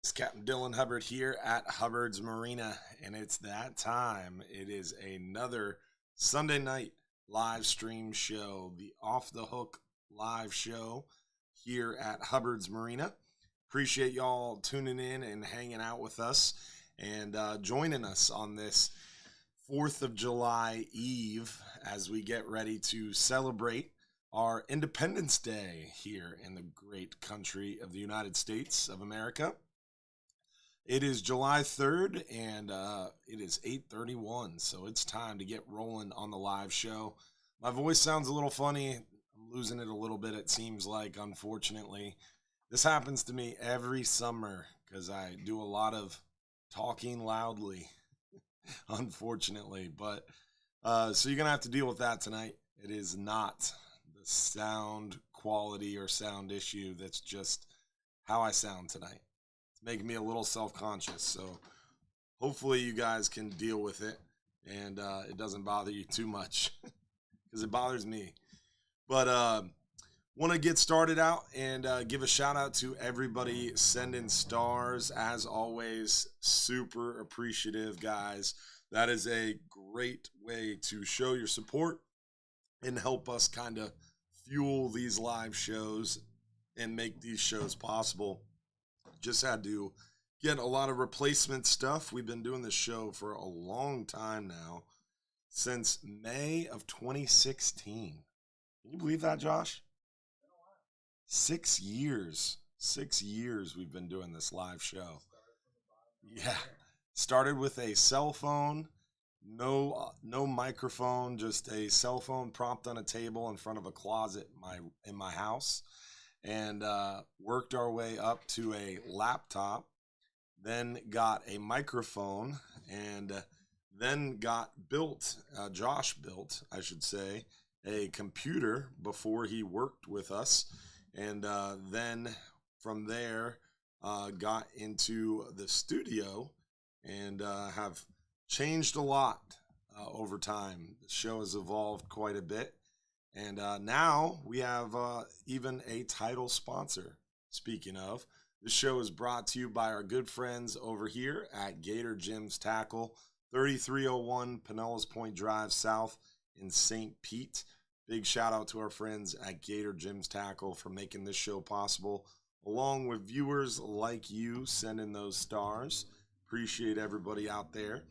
It's Captain Dylan Hubbard here at Hubbard's Marina, and it's that time. It is another Sunday night live stream show, the Off the Hook live show here at Hubbard's Marina. Appreciate y'all tuning in and hanging out with us and joining us on this 4th of July Eve as we get ready to celebrate our Independence Day here in the great country of the United States of America. It is July 3rd, and it is 8:31, so it's time to get rolling on the live show. My voice sounds a little funny. I'm losing it a little bit, it seems like, unfortunately. This happens to me every summer because I do a lot of talking loudly, unfortunately. But so you're going to have to deal with that tonight. It is not the sound quality or sound issue. That's just how I sound tonight. Making me a little self-conscious, so hopefully you guys can deal with it and it doesn't bother you too much because it bothers me. But want to get started out and give a shout out to everybody sending stars. As always, super appreciative, guys. That is a great way to show your support and help us kind of fuel these live shows and make these shows possible. Just had to get a lot of replacement stuff. We've been doing this show for a long time now, since May of 2016. Can you believe that, Josh? 6 years. 6 years we've been doing this live show. Yeah. Started with a cell phone, no microphone, just a cell phone propped on a table in front of a closet in my house. And worked our way up to a laptop, then got a microphone, and then Josh built, I should say, a computer before he worked with us. And then from there, got into the studio and have changed a lot over time. The show has evolved quite a bit. And now we have even a title sponsor. Speaking of, this show is brought to you by our good friends over here at Gator Jim's Tackle, 3301 Pinellas Point Drive South in St. Pete. Big shout out to our friends at Gator Jim's Tackle for making this show possible, along with viewers like you sending those stars. Appreciate everybody out there.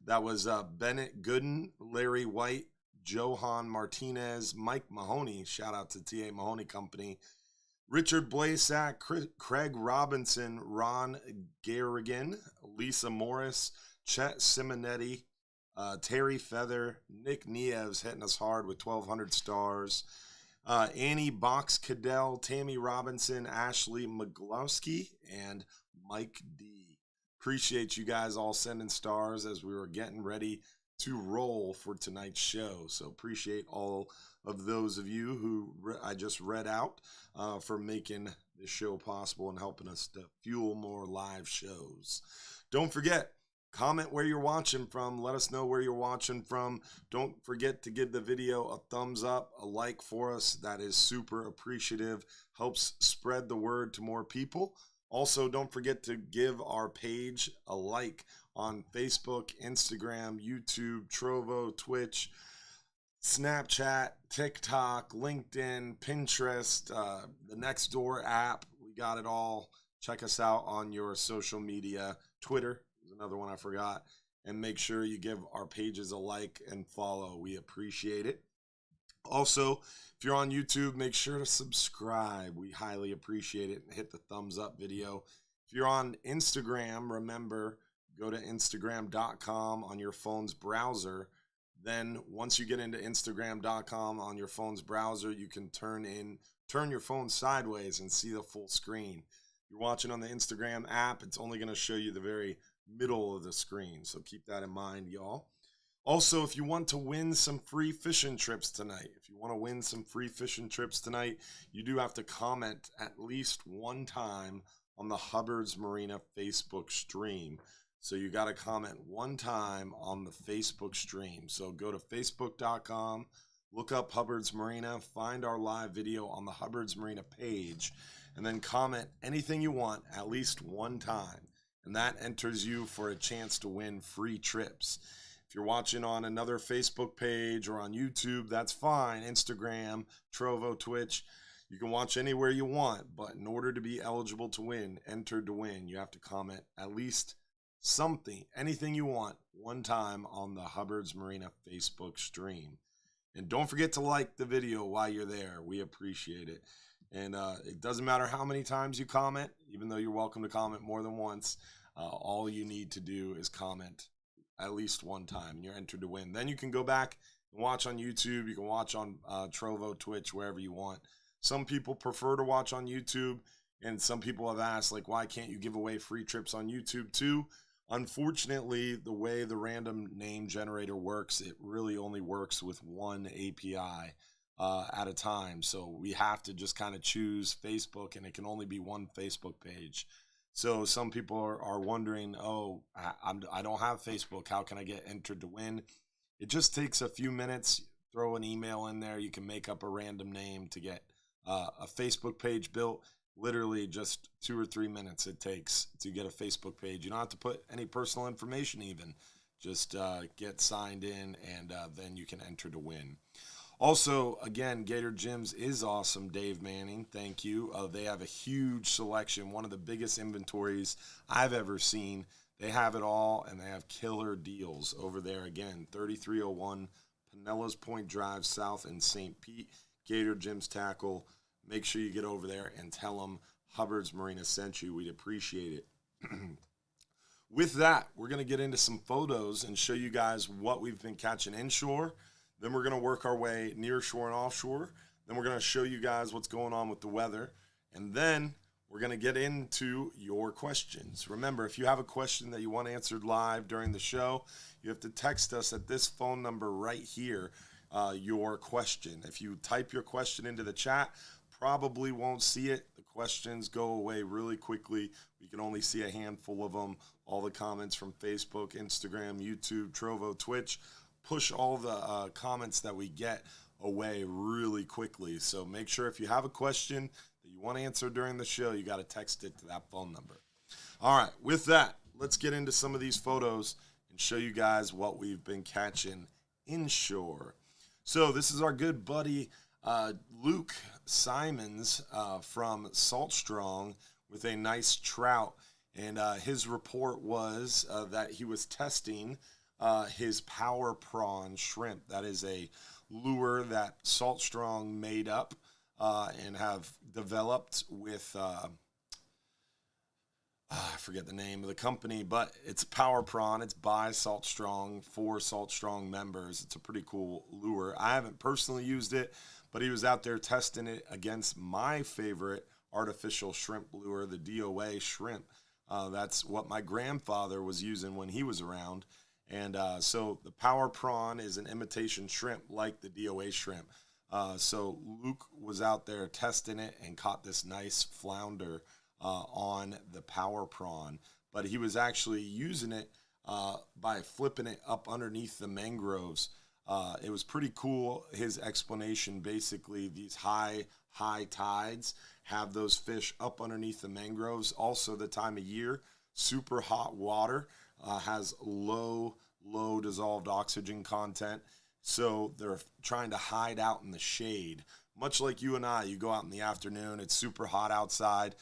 That was Bennett Gooden, Larry White, Johan Martinez, Mike Mahoney, shout out to T.A. Mahoney Company, Richard Blasak, Craig Robinson, Ron Garrigan, Lisa Morris, Chet Simonetti, Terry Feather, Nick Nieves hitting us hard with 1,200 stars, Annie Box Cadell, Tammy Robinson, Ashley McGlowski, and Mike D. Appreciate you guys all sending stars as we were getting ready to roll for tonight's show. So appreciate all of those of you who I just read out for making this show possible and helping us to fuel more live shows. Don't forget, comment where you're watching from. Let us know where you're watching from. Don't forget to give the video a thumbs up, a like for us. That is super appreciative. Helps spread the word to more people. Also, don't forget to give our page a like on Facebook, Instagram, YouTube, Trovo, Twitch, Snapchat, TikTok, LinkedIn, Pinterest, the Nextdoor app. We got it all. Check us out on your social media. Twitter is another one I forgot. And make sure you give our pages a like and follow. We appreciate it. Also, if you're on YouTube, make sure to subscribe. We highly appreciate it. And hit the thumbs up video. If you're on Instagram, remember, go to Instagram.com on your phone's browser. Then once you get into Instagram.com on your phone's browser, you can turn your phone sideways and see the full screen. If you're watching on the Instagram app, it's only going to show you the very middle of the screen. So keep that in mind, y'all. Also, if you want to win some free fishing trips tonight, you do have to comment at least one time on the Hubbard's Marina Facebook stream. So you got to comment one time on the Facebook stream. So go to facebook.com, look up Hubbard's Marina, find our live video on the Hubbard's Marina page, and then comment anything you want at least one time. And that enters you for a chance to win free trips. If you're watching on another Facebook page or on YouTube, that's fine. Instagram, Trovo, Twitch, you can watch anywhere you want. But in order to be eligible to win, entered to win, you have to comment at least something, anything you want, one time on the Hubbard's Marina Facebook stream. And don't forget to like the video while you're there. We appreciate it. And it doesn't matter how many times you comment, even though you're welcome to comment more than once. All you need to do is comment at least one time, and you're entered to win. Then you can go back and watch on YouTube. You can watch on Trovo, Twitch, wherever you want. Some people prefer to watch on YouTube, and some people have asked, like, why can't you give away free trips on YouTube too? Unfortunately, the way the random name generator works, it really only works with one API at a time. So we have to just kind of choose Facebook, and it can only be one Facebook page. So some people are wondering, oh, I don't have Facebook. How can I get entered to win? It just takes a few minutes. Throw an email in there. You can make up a random name to get a Facebook page built. Literally just 2 or 3 minutes it takes to get a Facebook page. You don't have to put any personal information even. Just get signed in, and then you can enter to win. Also, again, Gator Gyms is awesome, Dave Manning. Thank you. They have a huge selection, one of the biggest inventories I've ever seen. They have it all, and they have killer deals over there. Again, 3301 Pinellas Point Drive South in St. Pete. Gator Gyms Tackle. Make sure you get over there and tell them Hubbard's Marina sent you. We'd appreciate it. With that, we're going to get into some photos and show you guys what we've been catching inshore. Then we're going to work our way near shore and offshore. Then we're going to show you guys what's going on with the weather. And then we're going to get into your questions. Remember, if you have a question that you want answered live during the show, you have to text us at this phone number right here, your question. If you type your question into the chat, probably won't see it. The questions go away really quickly. We can only see a handful of them. All the comments from Facebook, Instagram, YouTube, Trovo, Twitch. Push all the comments that we get away really quickly. So make sure if you have a question that you want to answer during the show, you got to text it to that phone number. All right, with that, let's get into some of these photos and show you guys what we've been catching inshore. So this is our good buddy Luke Simons from Salt Strong with a nice trout. And his report was that he was testing his power prawn shrimp. That is a lure that Salt Strong made up and have developed with, I forget the name of the company, but it's power prawn. It's by Salt Strong for Salt Strong members. It's a pretty cool lure. I haven't personally used it, but he was out there testing it against my favorite artificial shrimp lure, the DOA shrimp. That's what my grandfather was using when he was around. And so the power prawn is an imitation shrimp like the DOA shrimp. So Luke was out there testing it and caught this nice flounder on the power prawn. But he was actually using it by flipping it up underneath the mangroves. It was pretty cool. His explanation, basically, these high tides have those fish up underneath the mangroves. Also, the time of year, super hot water has low dissolved oxygen content. So they're trying to hide out in the shade. Much like you and I, you go out in the afternoon, it's super hot outside.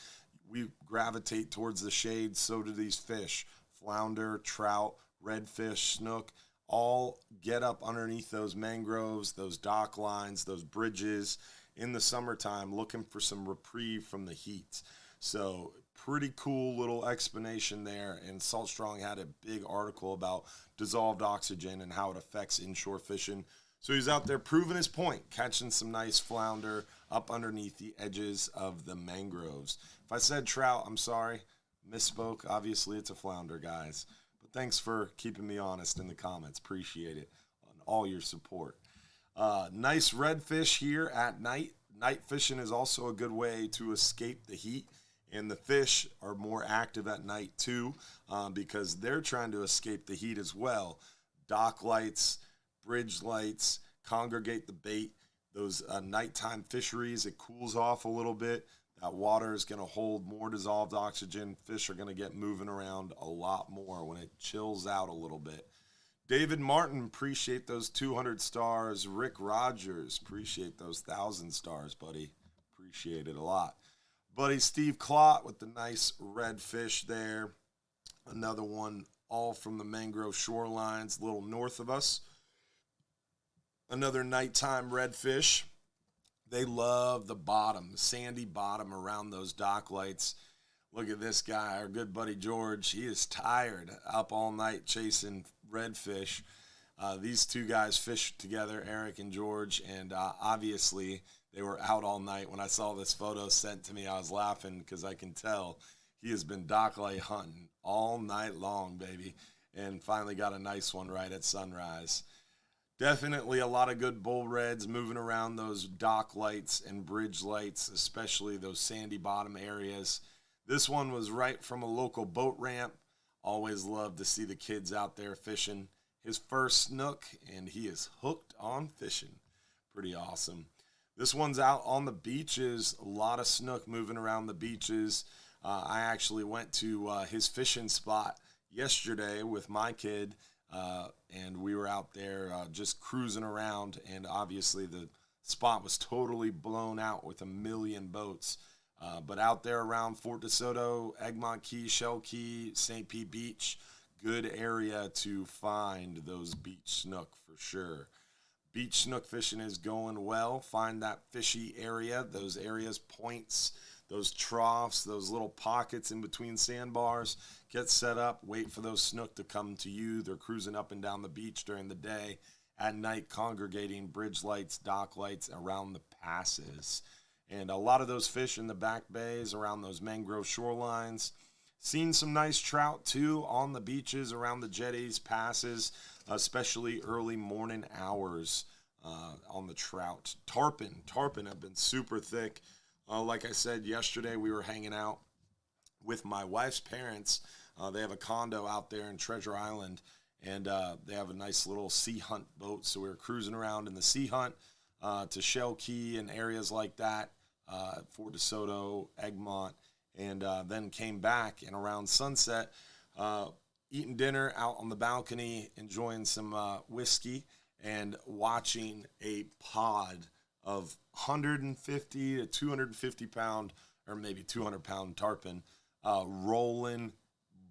We gravitate towards the shade, so do these fish. Flounder, trout, redfish, snook, all get up underneath those mangroves, those dock lines, those bridges in the summertime looking for some reprieve from the heat. So pretty cool little explanation there. And Salt Strong had a big article about dissolved oxygen and how it affects inshore fishing. So he's out there proving his point, catching some nice flounder up underneath the edges of the mangroves. If I said trout, I'm sorry. Misspoke. Obviously, it's a flounder, guys. But thanks for keeping me honest in the comments. Appreciate it on all your support. Nice redfish here at night. Night fishing is also a good way to escape the heat. And the fish are more active at night too because they're trying to escape the heat as well. Dock lights, bridge lights, congregate the bait. Those nighttime fisheries, it cools off a little bit. That water is going to hold more dissolved oxygen. Fish are going to get moving around a lot more when it chills out a little bit. David Martin, appreciate those 200 stars. Rick Rogers, appreciate those 1,000 stars, buddy. Appreciate it a lot. Buddy Steve Clott with the nice red fish there. Another one all from the mangrove shorelines a little north of us. Another nighttime redfish. They love the bottom, the sandy bottom around those dock lights. Look at this guy, our good buddy George. He is tired, up all night chasing redfish. These two guys fished together, Eric and George, and obviously they were out all night. When I saw this photo sent to me, I was laughing because I can tell he has been dock light hunting all night long, baby, and finally got a nice one right at sunrise. Definitely a lot of good bull reds moving around those dock lights and bridge lights, especially those sandy bottom areas. This one was right from a local boat ramp. Always love to see the kids out there fishing. His first snook, and he is hooked on fishing. Pretty awesome. This one's out on the beaches. A lot of snook moving around the beaches. I actually went to his fishing spot yesterday with my kid. And we were out there just cruising around, and obviously the spot was totally blown out with 1 million boats. But out there around Fort DeSoto, Egmont Key, Shell Key, St. Pete Beach, good area to find those beach snook for sure. Beach snook fishing is going well. Find that fishy area, those areas, points, those troughs, those little pockets in between sandbars. Get set up, wait for those snook to come to you. They're cruising up and down the beach during the day. At night, congregating bridge lights, dock lights around the passes. And a lot of those fish in the back bays around those mangrove shorelines. Seen some nice trout, too, on the beaches around the jetties, passes, especially early morning hours on the trout. Tarpon have been super thick. Like I said yesterday, we were hanging out with my wife's parents. They have a condo out there in Treasure Island, and they have a nice little sea hunt boat. So we were cruising around in the sea hunt to Shell Key and areas like that, Fort DeSoto, Egmont, and then came back, and around sunset, eating dinner out on the balcony, enjoying some whiskey, and watching a pod of 150 to 250 pound, or maybe 200 pound tarpon, rolling,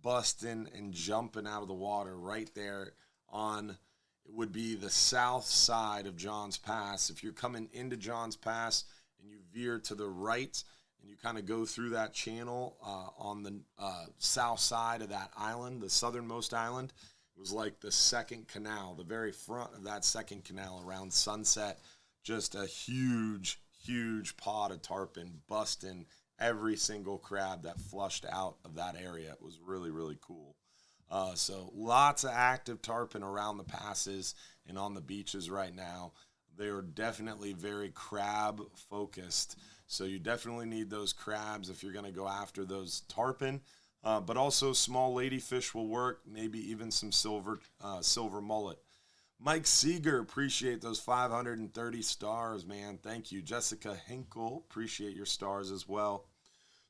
busting, and jumping out of the water right there on, it would be the south side of Johns Pass. If you're coming into Johns Pass and you veer to the right and you kind of go through that channel on the south side of that island, the southernmost island, it was like the second canal, the very front of that second canal around sunset. Just a huge pod of tarpon busting every single crab that flushed out of that area. It was really, really cool. So lots of active tarpon around the passes and on the beaches right now. They're definitely very crab focused. So you definitely need those crabs if you're going to go after those tarpon. But also small ladyfish will work, maybe even some silver mullet. Mike Seeger, appreciate those 530 stars, man. Thank you. Jessica Hinkle, appreciate your stars as well.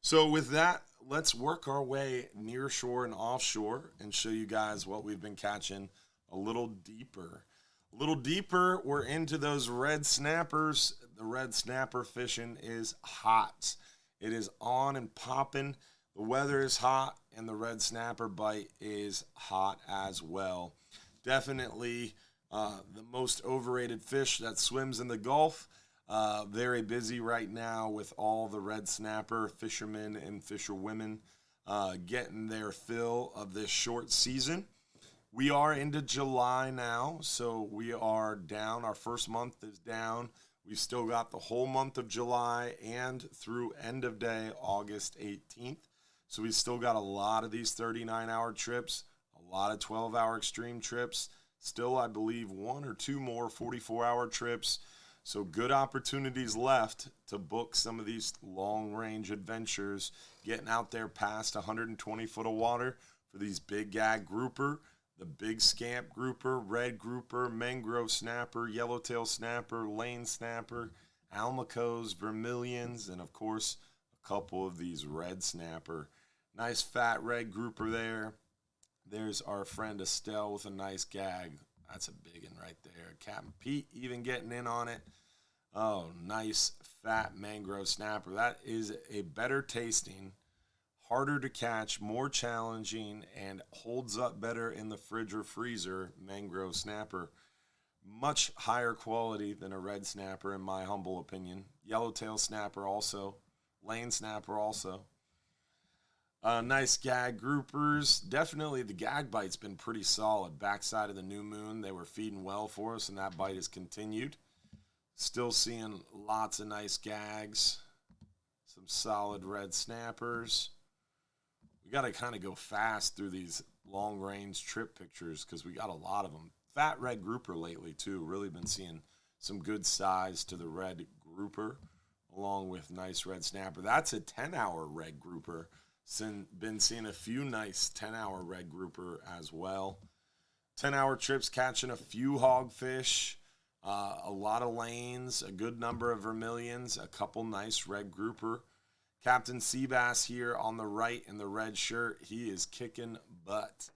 So with that, let's work our way near shore and offshore and show you guys what we've been catching a little deeper. A little deeper, we're into those red snappers. The red snapper fishing is hot. It is on and popping. The weather is hot, and the red snapper bite is hot as well. Definitely the most overrated fish that swims in the Gulf. Very busy right now with all the red snapper fishermen and fisherwomen getting their fill of this short season. We are into July now, so we are down. Our first month is down. We've still got the whole month of July and through end of day, August 18th. So we've still got a lot of these 39-hour trips, a lot of 12-hour extreme trips. Still, I believe, one or two more 44-hour trips. So good opportunities left to book some of these long-range adventures, getting out there past 120 foot of water for these big gag grouper, the big scamp grouper, red grouper, mangrove snapper, yellowtail snapper, lane snapper, almacos, vermilions, and of course, a couple of these red snapper. Nice fat red grouper there. There's our friend Estelle with a nice gag. That's a big one right there. Captain Pete even getting in on it. Oh, nice fat mangrove snapper. That is a better tasting, harder to catch, more challenging, and holds up better in the fridge or freezer mangrove snapper. Much higher quality than a red snapper in my humble opinion. Yellowtail snapper also. Lane snapper also. Nice gag groupers. Definitely the gag bite's been pretty solid. Backside of the new moon, they were feeding well for us, and that bite has continued. Still seeing lots of nice gags. Some solid red snappers. We got to kind of go fast through these long-range trip pictures because we got a lot of them. Fat red grouper lately, too. Really been seeing some good size to the red grouper along with nice red snapper. That's a 10-hour red grouper. Been seeing a few nice 10-hour red grouper as well. 10-hour trips catching a few hogfish, a lot of lanes, a good number of vermilions, a couple nice red grouper. Captain Seabass here on the right in the red shirt. He is kicking butt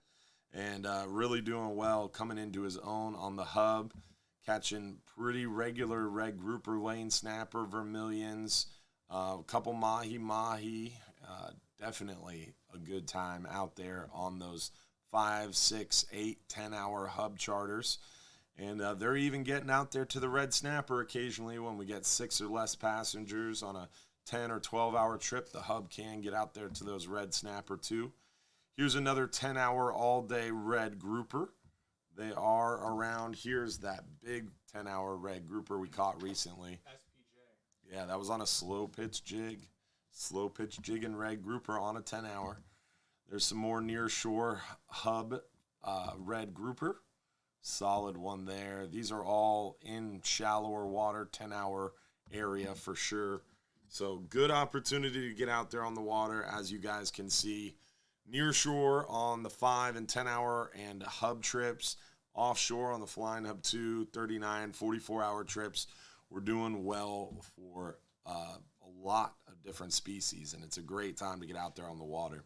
and really doing well, coming into his own on the hub, catching pretty regular red grouper, lane snapper, vermilions, a couple mahi-mahi. Definitely a good time out there on those 5, 6, 8, 10-hour hub charters. And they're even getting out there to the red snapper occasionally when we get 6 or less passengers on a 10 or 12-hour trip. The hub can get out there to those red snapper too. Here's another 10-hour all-day red grouper. They are around. Here's that big 10-hour red grouper we caught recently. SPJ. Yeah, that was on a slow pitch jig. Slow pitch jig and red grouper on a 10-hour. There's some more near shore hub red grouper. Solid one there. These are all in shallower water, 10-hour area for sure. So good opportunity to get out there on the water, as you guys can see. Near shore on the 5 and 10-hour and hub trips. Offshore on the Flying Hub 2, 39, 44-hour trips. We're doing well for a lot of different species, and it's a great time to get out there on the water.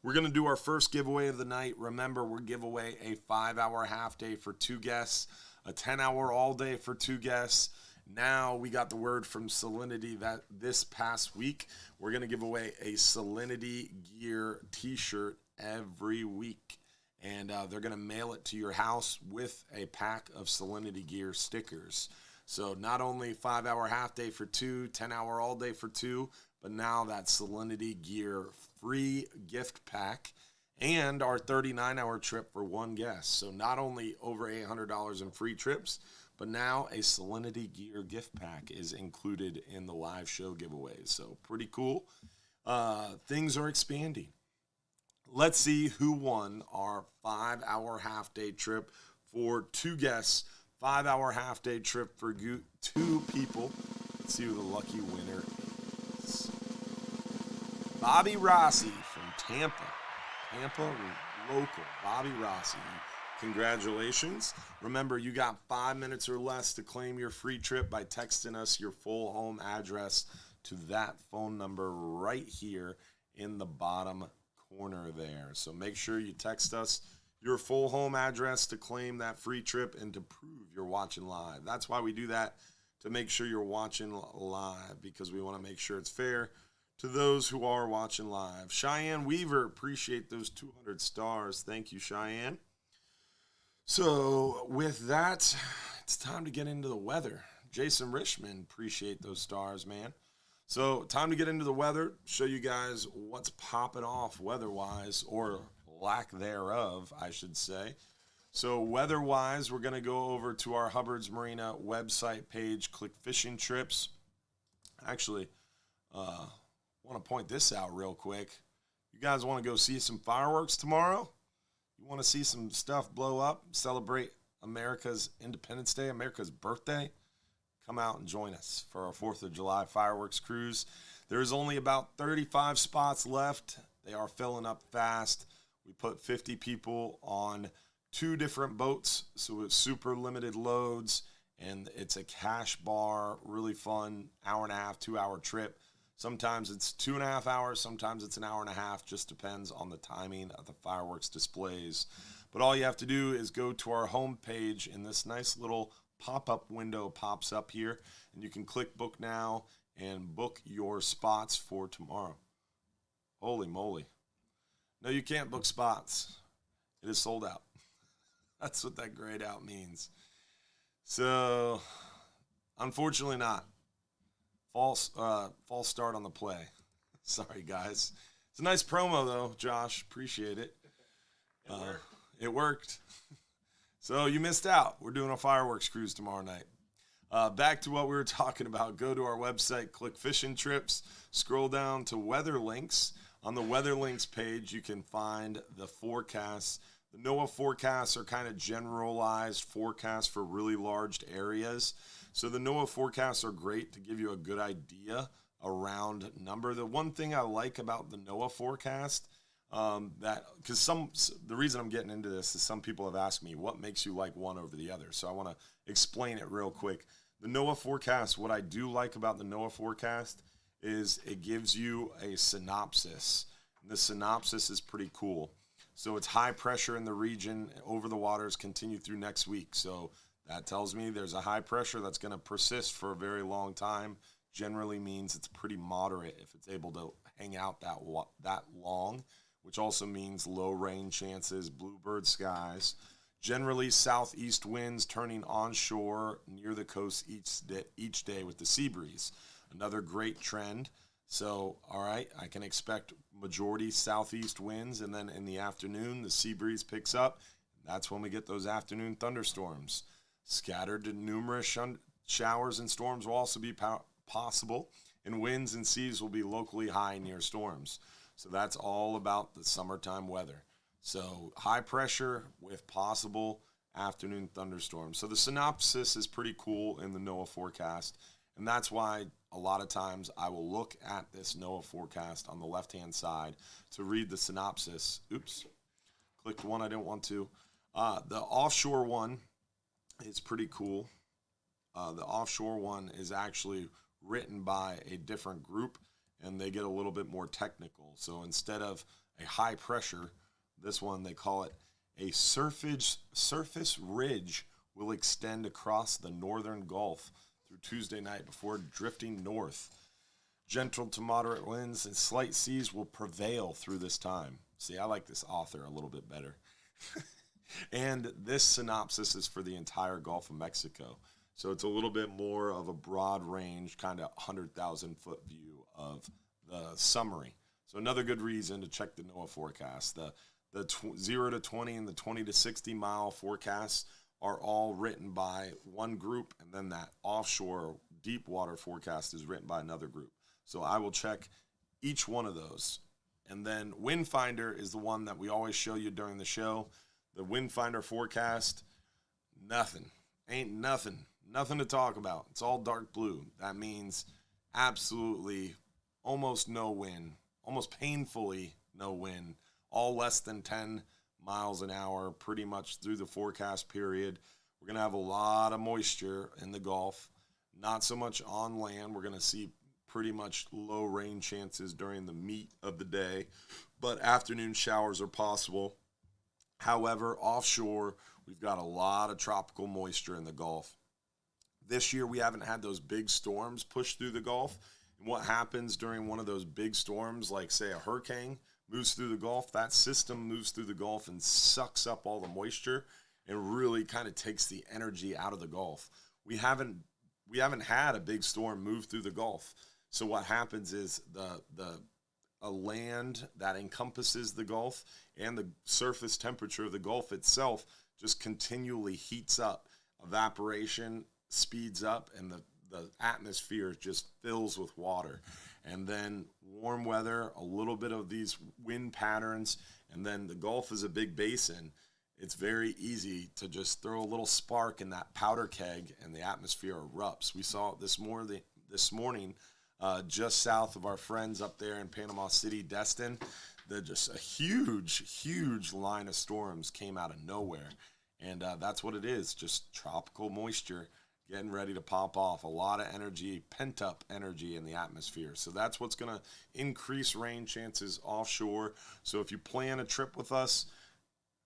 We're going to do our first giveaway of the night. Remember, we're giving away a 5-hour half day for 2 guests, a 10-hour all day for 2 guests. Now we got the word from Salinity that this past week, we're going to give away a Salinity Gear t-shirt every week. And they're going to mail it to your house with a pack of Salinity Gear stickers. So not only 5-hour half day for 2, 10-hour all day for 2, but now that Salinity Gear free gift pack and our 39-hour trip for 1 guest. So not only over $800 in free trips, but now a Salinity Gear gift pack is included in the live show giveaways. So pretty cool. things are expanding. Let's see who won our 5-hour half-day trip for 2 guests. 5-hour half-day trip for 2 people. Let's see who the lucky winner is. Bobby Rossi from Tampa. Tampa local. Bobby Rossi. Congratulations. Remember, you got 5 minutes or less to claim your free trip by texting us your full home address to that phone number right here in the bottom corner there. So make sure you text us your full home address to claim that free trip and to prove you're watching live. That's why we do that, to make sure you're watching live, because we want to make sure it's fair to those who are watching live. Cheyenne Weaver, appreciate those 200 stars. Thank you, Cheyenne. So with that, it's time to get into the weather. Jason Richmond, appreciate those stars, man. So time to get into the weather, show you guys what's popping off weather-wise, or lack thereof, I should say. So weather-wise, we're going to go over to our Hubbard's Marina website page, click fishing trips. Actually, I want to point this out real quick. You guys want to go see some fireworks tomorrow? You want to see some stuff blow up, celebrate America's Independence Day, America's birthday? Come out and join us for our 4th of July fireworks cruise. There's only about 35 spots left. They are filling up fast. We put 50 people on 2 different boats, so it's super limited loads, and it's a cash bar, really fun, hour and a half, 2-hour trip. Sometimes it's 2.5 hours, sometimes it's an hour and a half, just depends on the timing of the fireworks displays. But all you have to do is go to our home page, and this nice little pop-up window pops up here, and you can click book now and book your spots for tomorrow. Holy moly. No, you can't book spots. It is sold out. That's what that grayed out means. So, unfortunately not. False start on the play. Sorry, guys. It's a nice promo, though, Josh. Appreciate it. It worked. So you missed out. We're doing a fireworks cruise tomorrow night. Back to what we were talking about. Go to our website, click fishing trips, scroll down to weather links. On the weather links page, you can find the forecasts. The NOAA forecasts are kind of generalized forecasts for really large areas. So the NOAA forecasts are great to give you a good idea around number. The one thing I like about the NOAA forecast, the reason I'm getting into this is some people have asked me, what makes you like one over the other? So I want to explain it real quick. The NOAA forecast, what I do like about the NOAA forecast is it gives you a synopsis. The synopsis is pretty cool. So it's high pressure in the region over the waters continue through next week. So that tells me there's a high pressure that's going to persist for a very long time. Generally means it's pretty moderate if it's able to hang out that long, which also means low rain chances, bluebird skies. Generally southeast winds turning onshore near the coast each day with the sea breeze. Another great trend. So, all right, I can expect majority southeast winds, and then in the afternoon, the sea breeze picks up. That's when we get those afternoon thunderstorms. Scattered and numerous showers and storms will also be possible, and winds and seas will be locally high near storms. So that's all about the summertime weather. So high pressure with possible afternoon thunderstorms. So the synopsis is pretty cool in the NOAA forecast, and that's why a lot of times I will look at this NOAA forecast on the left-hand side to read the synopsis. Oops, clicked one I didn't want to. The offshore one is pretty cool. The offshore one is actually written by a different group, and they get a little bit more technical. So instead of a high pressure, this one they call it a surface ridge will extend across the northern Gulf through Tuesday night before drifting north. Gentle to moderate winds and slight seas will prevail through this time. See, I like this author a little bit better. And this synopsis is for the entire Gulf of Mexico. So it's a little bit more of a broad range, kind of 100,000 foot view of the summary. So another good reason to check the NOAA forecast. The 0 to 20 and the 20 to 60 mile forecasts are all written by one group, and then that offshore deep water forecast is written by another group. So I will check each one of those. And then Wind Finder is the one that we always show you during the show. The Wind Finder forecast, nothing. Ain't nothing. Nothing to talk about. It's all dark blue. That means absolutely almost no wind. Almost painfully no wind. All less than 10 miles an hour pretty much through the forecast period. We're going to have a lot of moisture in the Gulf. Not so much on land. We're going to see pretty much low rain chances during the meat of the day, but afternoon showers are possible. However, offshore, we've got a lot of tropical moisture in the Gulf. This year, we haven't had those big storms push through the Gulf. And what happens during one of those big storms, like, say, a hurricane moves through the Gulf, that system moves through the Gulf and sucks up all the moisture and really kind of takes the energy out of the Gulf. We haven't had a big storm move through the Gulf. So what happens is a land that encompasses the Gulf and the surface temperature of the Gulf itself just continually heats up. Evaporation speeds up, and the atmosphere just fills with water. And then warm weather, a little bit of these wind patterns, and then the Gulf is a big basin. It's very easy to just throw a little spark in that powder keg, and the atmosphere erupts. We saw it this morning. Just south of our friends up there in Panama City, Destin, just a huge line of storms came out of nowhere. And that's what it is, just tropical moisture getting ready to pop off. A lot of energy, pent-up energy in the atmosphere. So that's what's going to increase rain chances offshore. So if you plan a trip with us,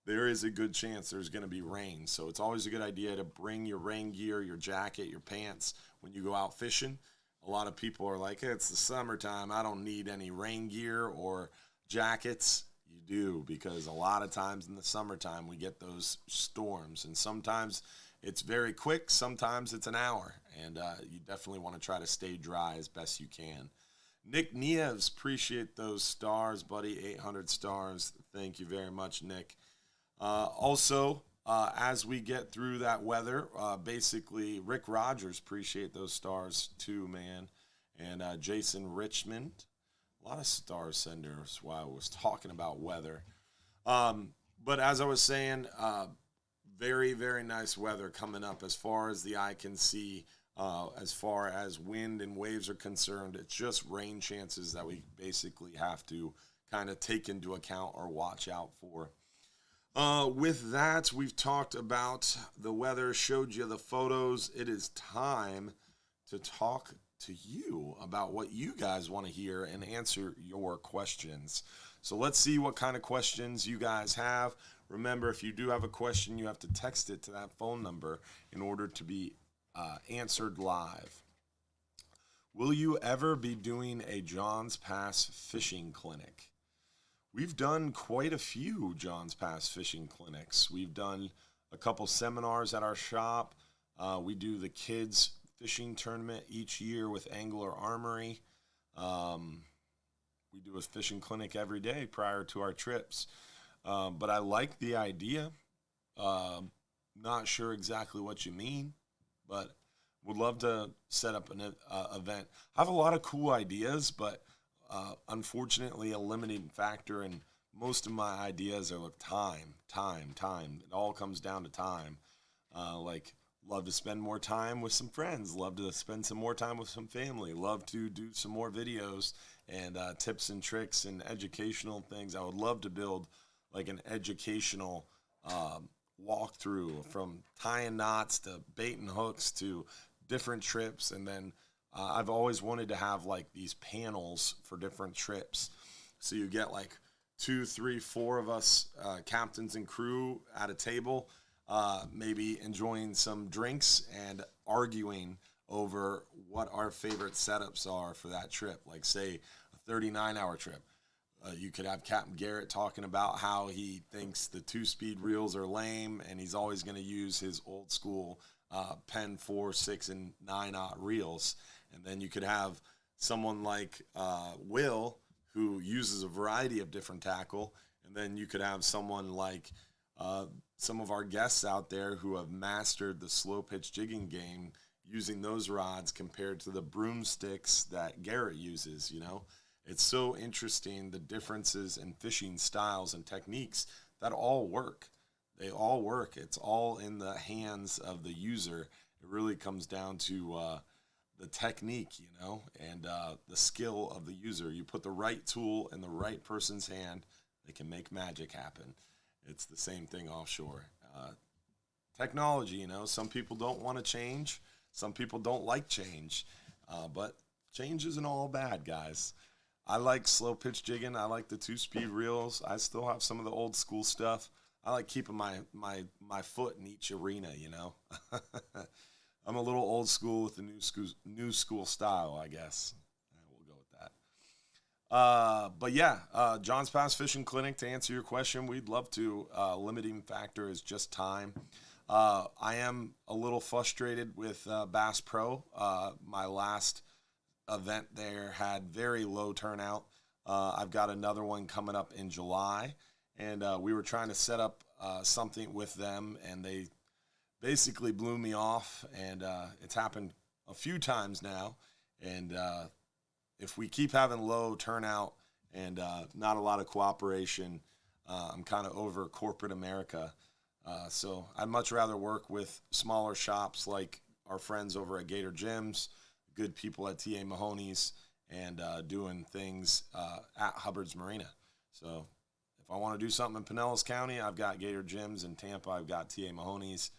there is a good chance there's going to be rain. So it's always a good idea to bring your rain gear, your jacket, your pants when you go out fishing. A lot of people are like, hey, it's the summertime. I don't need any rain gear or jackets. You do, because a lot of times in the summertime we get those storms. And sometimes it's very quick. Sometimes it's an hour. And you definitely want to try to stay dry as best you can. Nick Nieves, appreciate those stars, buddy. 800 stars. Thank you very much, Nick. Also, as we get through that weather, basically Rick Rogers, appreciate those stars too, man. And Jason Richmond, a lot of star senders while I was talking about weather. But as I was saying, very, very nice weather coming up as far as the eye can see. As far as wind and waves are concerned, it's just rain chances that we basically have to kind of take into account or watch out for. With that, we've talked about the weather, showed you the photos. It is time to talk to you about what you guys want to hear and answer your questions. So let's see what kind of questions you guys have. Remember, if you do have a question, you have to text it to that phone number in order to be answered live. Will you ever be doing a John's Pass fishing clinic? We've done quite a few John's Pass fishing clinics. We've done a couple seminars at our shop. We do the kids fishing tournament each year with Angler Armory. We do a fishing clinic every day prior to our trips. But I like the idea. Not sure exactly what you mean, but would love to set up an event. I have a lot of cool ideas, but unfortunately, a limiting factor in most of my ideas are time. It all comes down to time. Love to spend more time with some friends. Love to spend some more time with some family. Love to do some more videos and tips and tricks and educational things. I would love to build like an educational walkthrough from tying knots to baiting hooks to different trips, and then I've always wanted to have like these panels for different trips. So you get like 2, 3, 4 of us, captains and crew at a table, maybe enjoying some drinks and arguing over what our favorite setups are for that trip. Like say a 39-hour trip. You could have Captain Garrett talking about how he thinks the 2-speed reels are lame and he's always going to use his old school Penn 4, 6, and 9-aught reels. And then you could have someone like Will, who uses a variety of different tackle. And then you could have someone like some of our guests out there who have mastered the slow pitch jigging game using those rods compared to the broomsticks that Garrett uses, you know. It's so interesting, the differences in fishing styles and techniques that all work. They all work. It's all in the hands of the user. It really comes down to the technique, and the skill of the user. You put the right tool in the right person's hand, they can make magic happen. It's the same thing offshore. Technology, some people don't want to change. Some people don't like change. But change isn't all bad, guys. I like slow pitch jigging. I like the 2-speed reels. I still have some of the old school stuff. I like keeping my foot in each arena, I'm a little old school with the new school style, I guess. We'll go with that. But yeah, John's Pass Fishing Clinic, to answer your question, we'd love to. Limiting factor is just time. I am a little frustrated with Bass Pro. My last event there had very low turnout. I've got another one coming up in July, and we were trying to set up something with them, and they basically blew me off, and it's happened a few times now. And if we keep having low turnout and not a lot of cooperation, I'm kind of over corporate America. So I'd much rather work with smaller shops like our friends over at Gator Gyms, good people at T.A. Mahoney's, and doing things at Hubbard's Marina. So if I want to do something in Pinellas County, I've got Gator Gyms. In Tampa, I've got T.A. Mahoney's.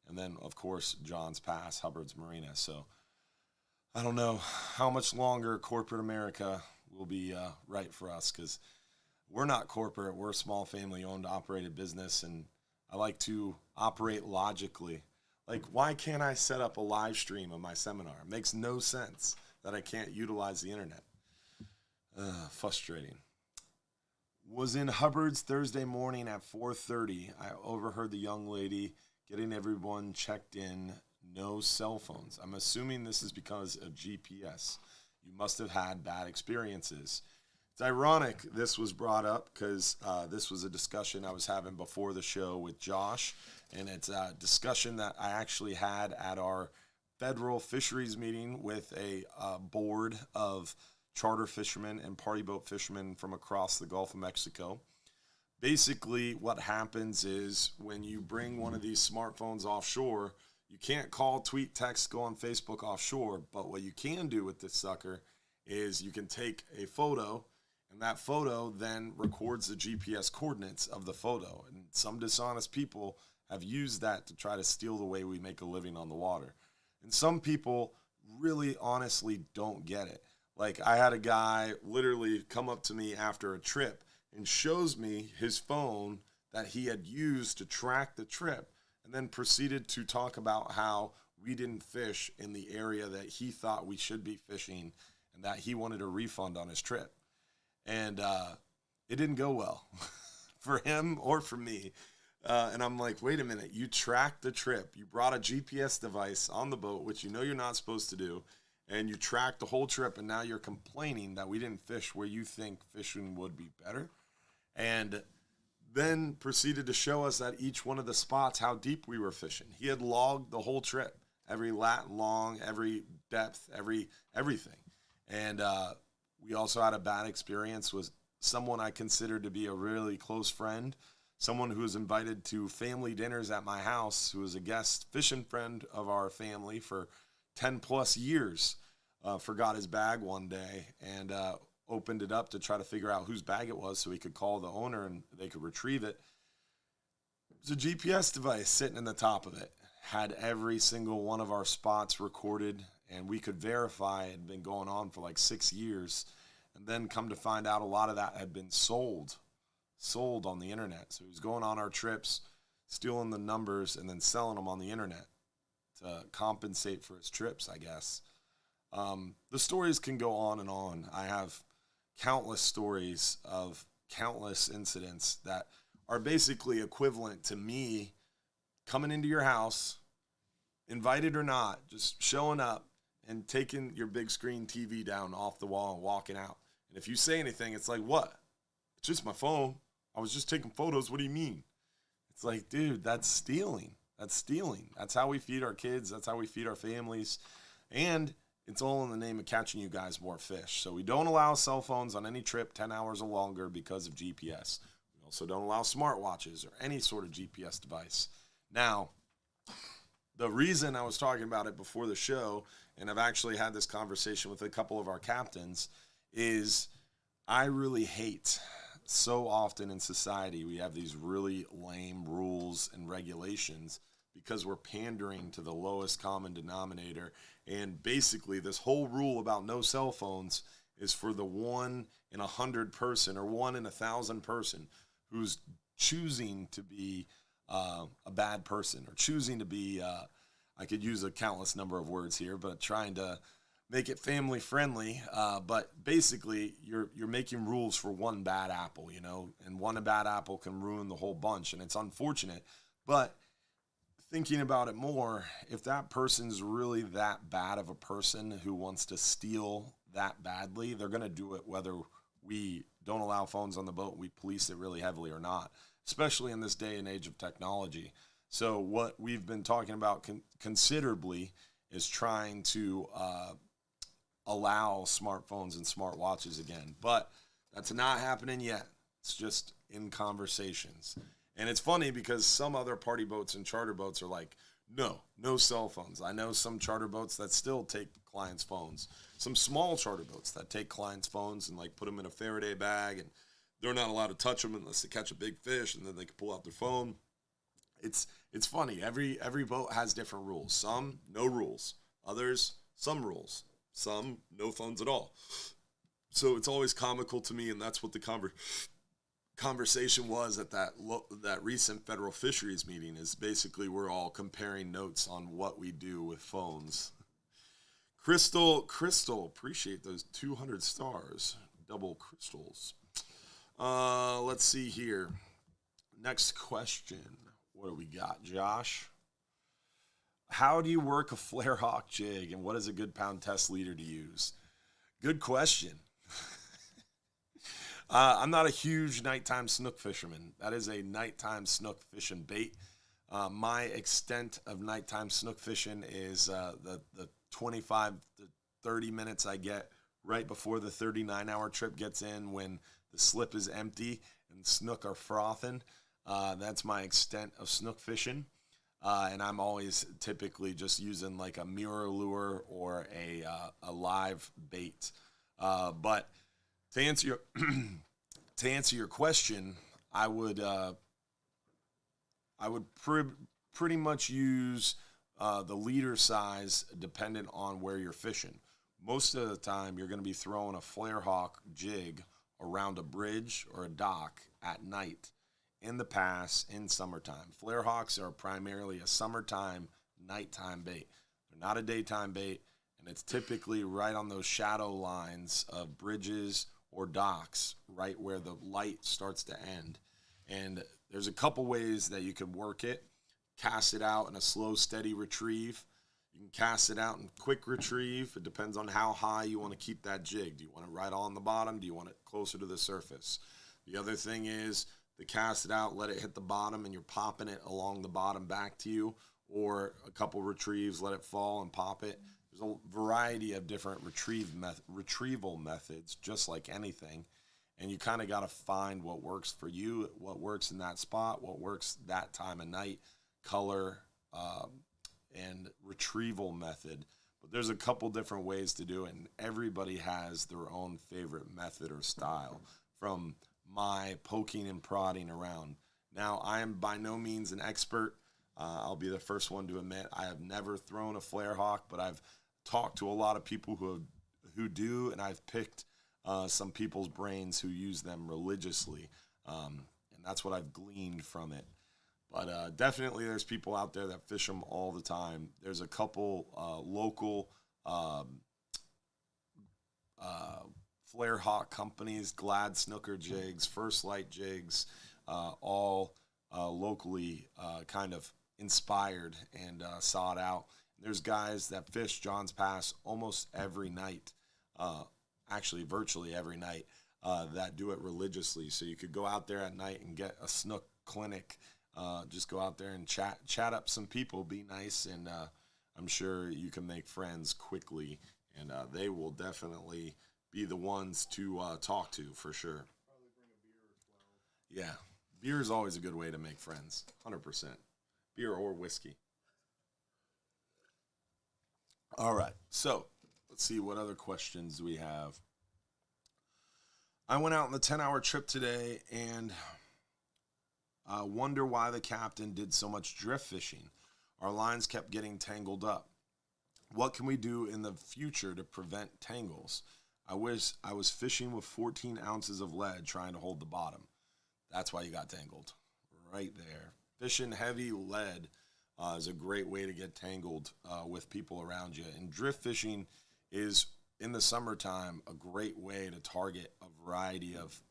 And then, of course, John's Pass, Hubbard's Marina. So I don't know how much longer corporate America will be right for us, because we're not corporate. We're a small family-owned, operated business, and I like to operate logically. Like, why can't I set up a live stream of my seminar? It makes no sense that I can't utilize the internet. Frustrating. Was in Hubbard's Thursday morning at 4:30. I overheard the young lady getting everyone checked in, no cell phones. I'm assuming this is because of GPS. You must have had bad experiences. It's ironic this was brought up because this was a discussion I was having before the show with Josh, and it's a discussion that I actually had at our federal fisheries meeting with a board of charter fishermen and party boat fishermen from across the Gulf of Mexico. Basically, what happens is when you bring one of these smartphones offshore, you can't call, tweet, text, go on Facebook offshore, but what you can do with this sucker is you can take a photo, and that photo then records the GPS coordinates of the photo. And some dishonest people have used that to try to steal the way we make a living on the water. And some people really honestly don't get it. Like, I had a guy literally come up to me after a trip and shows me his phone that he had used to track the trip, and then proceeded to talk about how we didn't fish in the area that he thought we should be fishing, and that he wanted a refund on his trip. And it didn't go well for him or for me. And I'm like, wait a minute, you tracked the trip. You brought a GPS device on the boat, which you're not supposed to do, and you tracked the whole trip, and now you're complaining that we didn't fish where you think fishing would be better. And then proceeded to show us at each one of the spots how deep we were fishing. He had logged the whole trip, every lat long, every depth, everything. And we also had a bad experience with someone I considered to be a really close friend, someone who was invited to family dinners at my house, who was a guest fishing friend of our family for 10 plus years, forgot his bag one day, and opened it up to try to figure out whose bag it was so he could call the owner and they could retrieve it. It was a GPS device sitting in the top of it. Had every single one of our spots recorded, and we could verify it had been going on for like 6 years. And then come to find out a lot of that had been sold on the internet. So he was going on our trips, stealing the numbers, and then selling them on the internet to compensate for his trips, I guess. The stories can go on and on. I have countless stories of countless incidents that are basically equivalent to me coming into your house, invited or not, just showing up and taking your big screen TV down off the wall and walking out. And if you say anything, it's like, what? It's just my phone. I was just taking photos. What do you mean? It's like, dude, that's stealing. That's stealing. That's how we feed our kids. That's how we feed our families. And it's all in the name of catching you guys more fish. So we don't allow cell phones on any trip 10 hours or longer because of GPS. We also don't allow smartwatches or any sort of GPS device. Now, the reason I was talking about it before the show, and I've actually had this conversation with a couple of our captains, is I really hate so often in society we have these really lame rules and regulations because we're pandering to the lowest common denominator. And basically this whole rule about no cell phones is for the 1 in 100 person or 1 in 1,000 person who's choosing to be a bad person, or choosing to be, I could use a countless number of words here, but trying to make it family friendly. But basically you're making rules for one bad apple, and one bad apple can ruin the whole bunch. And it's unfortunate, but thinking about it more, if that person's really that bad of a person who wants to steal that badly, they're going to do it whether we don't allow phones on the boat, we police it really heavily or not, especially in this day and age of technology. So what we've been talking about considerably is trying to allow smartphones and smartwatches again. But that's not happening yet. It's just in conversations. And it's funny because some other party boats and charter boats are like, no cell phones. I know some charter boats that still take clients' phones. Some small charter boats that take clients' phones and like put them in a Faraday bag, and they're not allowed to touch them unless they catch a big fish, and then they can pull out their phone. It's funny. Every boat has different rules. Some no rules. Others some rules. Some no phones at all. So it's always comical to me, and that's what the conversation was at that recent federal fisheries meeting. Is basically we're all comparing notes on what we do with phones. Crystal, appreciate those 200 stars, double crystals. Let's see here. Next question. What do we got, Josh? How do you work a flare hawk jig, and what is a good pound test leader to use? Good question. I'm not a huge nighttime snook fisherman. That is a nighttime snook fishing bait. My extent of nighttime snook fishing is the 25 to 30 minutes I get right before the 39-hour trip gets in, when the slip is empty and snook are frothing. That's my extent of snook fishing. And I'm always typically just using like a mirror lure or a live bait. But to answer your question, I would pretty much use the leader size dependent on where you're fishing. Most of the time, you're going to be throwing a flare hawk jig around a bridge or a dock at night, in the pass, in summertime. Flare hawks are primarily a summertime, nighttime bait. They're not a daytime bait, and it's typically right on those shadow lines of bridges or docks, right where the light starts to end. And there's a couple ways that you can work it. Cast it out in a slow, steady retrieve. You can cast it out in quick retrieve. It depends on how high you want to keep that jig. Do you want it right on the bottom? Do you want it closer to the surface? The other thing is to cast it out, let it hit the bottom, and you're popping it along the bottom back to you, or a couple retrieves, let it fall and pop it. There's a variety of different retrieval methods, just like anything. And you kind of got to find what works for you, what works in that spot, what works that time of night, color, and retrieval method. But there's a couple different ways to do it, and everybody has their own favorite method or style, from my poking and prodding around. Now, I am by no means an expert. I'll be the first one to admit I have never thrown a flare hawk, but I've talked to a lot of people who do, and I've picked some people's brains who use them religiously, and that's what I've gleaned from it. But definitely there's people out there that fish them all the time. There's a couple local flare hawk companies, Glad Snooker Jigs, First Light Jigs, all locally kind of inspired and sought out. There's guys that fish John's Pass almost every night, actually virtually every night, that do it religiously. So you could go out there at night and get a snook clinic. Just go out there and chat up some people, be nice, and I'm sure you can make friends quickly and they will definitely be the ones to talk to for sure. Yeah, beer is always a good way to make friends. 100%. Beer or whiskey. All right, so let's see what other questions we have. I went out on the 10-hour trip today and wonder why the captain did so much drift fishing. Our lines kept getting tangled up. What can we do in the future to prevent tangles? I wish I was fishing with 14 ounces of lead trying to hold the bottom. That's why you got tangled. Right there. Fishing heavy lead is a great way to get tangled with people around you. And drift fishing is, in the summertime, a great way to target a variety of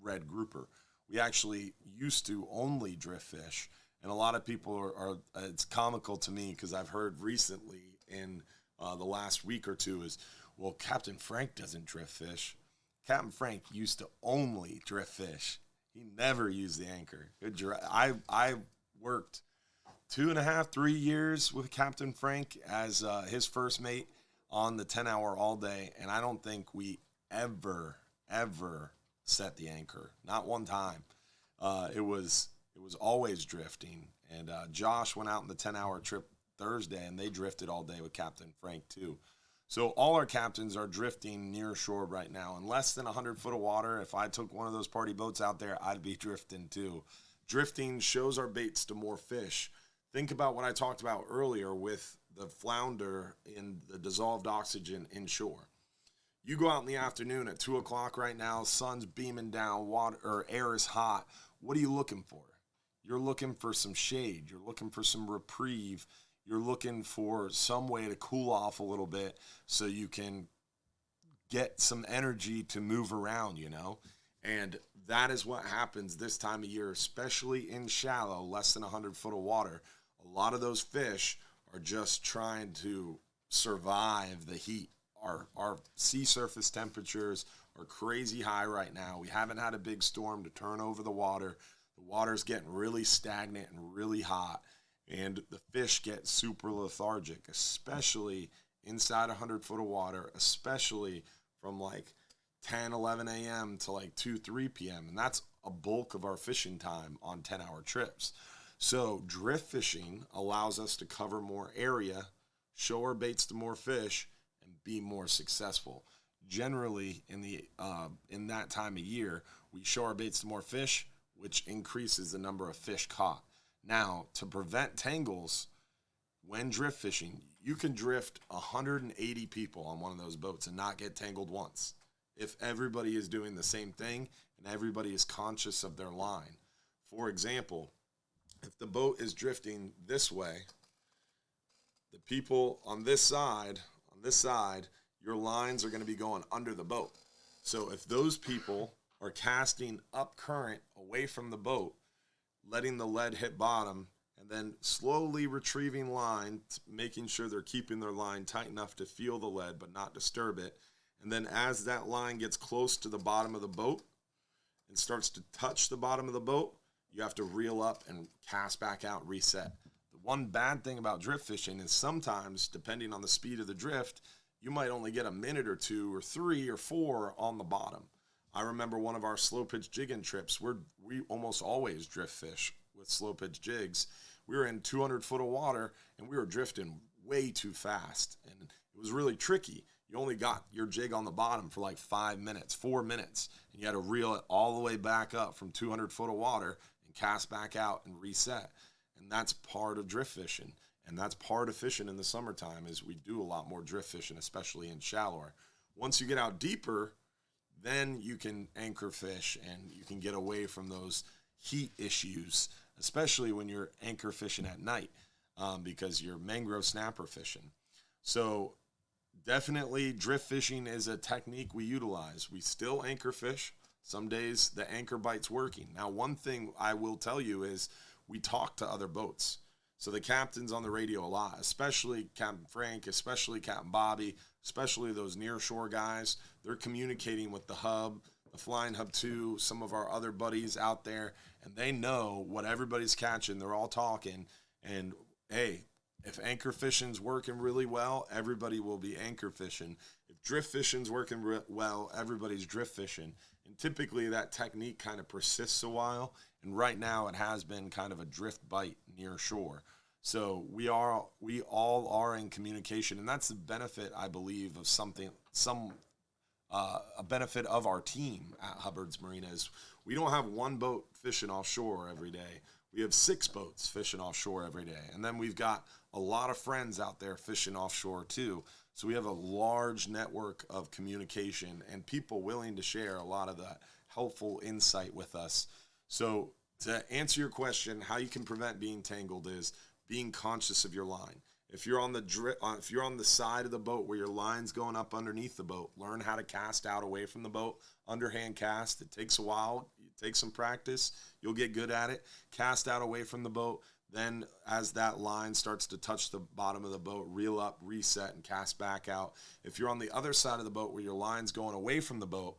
red grouper. We actually used to only drift fish, and a lot of people are it's comical to me because I've heard recently in the last week or two is, well, Captain Frank doesn't drift fish. Captain Frank used to only drift fish. He never used the anchor. I worked 2.5, 3 years with Captain Frank as his first mate on the 10-hour all day, and I don't think we ever set the anchor. Not one time. It was always drifting. And Josh went out on the 10-hour trip Thursday, and they drifted all day with Captain Frank too. So all our captains are drifting near shore right now. In less than 100 foot of water, if I took one of those party boats out there, I'd be drifting too. Drifting shows our baits to more fish. Think about what I talked about earlier with the flounder in the dissolved oxygen inshore. You go out in the afternoon at 2 o'clock right now, sun's beaming down, water or air is hot. What are you looking for? You're looking for some shade. You're looking for some reprieve. You're looking for some way to cool off a little bit so you can get some energy to move around, you know? And that is what happens this time of year, especially in shallow, less than 100 foot of water. A lot of those fish are just trying to survive the heat. Our sea surface temperatures are crazy high right now. We haven't had a big storm to turn over the water. The water's getting really stagnant and really hot, and the fish get super lethargic, especially inside 100 foot of water, especially from like 10, 11 a.m. to like 2, 3 p.m. And that's a bulk of our fishing time on 10-hour trips. So drift fishing allows us to cover more area, show our baits to more fish, and be more successful. Generally, in that time of year, we show our baits to more fish, which increases the number of fish caught. Now, to prevent tangles, when drift fishing, you can drift 180 people on one of those boats and not get tangled once. If everybody is doing the same thing and everybody is conscious of their line. For example, if the boat is drifting this way, the people on this side, your lines are going to be going under the boat. So if those people are casting up current away from the boat, letting the lead hit bottom, and then slowly retrieving line, making sure they're keeping their line tight enough to feel the lead but not disturb it. And then as that line gets close to the bottom of the boat and starts to touch the bottom of the boat, you have to reel up and cast back out, reset. The one bad thing about drift fishing is sometimes, depending on the speed of the drift, you might only get a minute or 2 or 3 or 4 on the bottom. I remember one of our slow pitch jigging trips, we almost always drift fish with slow pitch jigs. We were in 200 foot of water and we were drifting way too fast. And it was really tricky. You only got your jig on the bottom for like 5 minutes, 4 minutes. And you had to reel it all the way back up from 200 foot of water and cast back out and reset. And that's part of drift fishing. And that's part of fishing in the summertime is we do a lot more drift fishing, especially in shallower. Once you get out deeper, then you can anchor fish and you can get away from those heat issues, especially when you're anchor fishing at night because you're mangrove snapper fishing. So definitely drift fishing is a technique we utilize. We still anchor fish. Some days the anchor bite's working. Now, one thing I will tell you is we talk to other boats. So the captain's on the radio a lot, especially Captain Frank, especially Captain Bobby, especially those near shore guys. They're communicating with the hub, the Flying Hub 2, some of our other buddies out there, and they know what everybody's catching. They're all talking, and hey, If anchor fishing's working really well, everybody will be anchor fishing. If drift fishing's working well, everybody's drift fishing. And typically that technique kind of persists a while. And right now it has been kind of a drift bite near shore. So we all are in communication, and that's the benefit, I believe, of a benefit of our team at Hubbard's Marina is we don't have one boat fishing offshore every day. We have 6 boats fishing offshore every day. And then we've got a lot of friends out there fishing offshore too. So we have a large network of communication and people willing to share a lot of that helpful insight with us. So to answer your question, how you can prevent being tangled is being conscious of your line. If you're on the side of the boat where your line's going up underneath the boat, learn how to cast out away from the boat. Underhand cast. It takes a while. It takes some practice. You'll get good at it. Cast out away from the boat. Then as that line starts to touch the bottom of the boat, reel up, reset, and cast back out. If you're on the other side of the boat where your line's going away from the boat,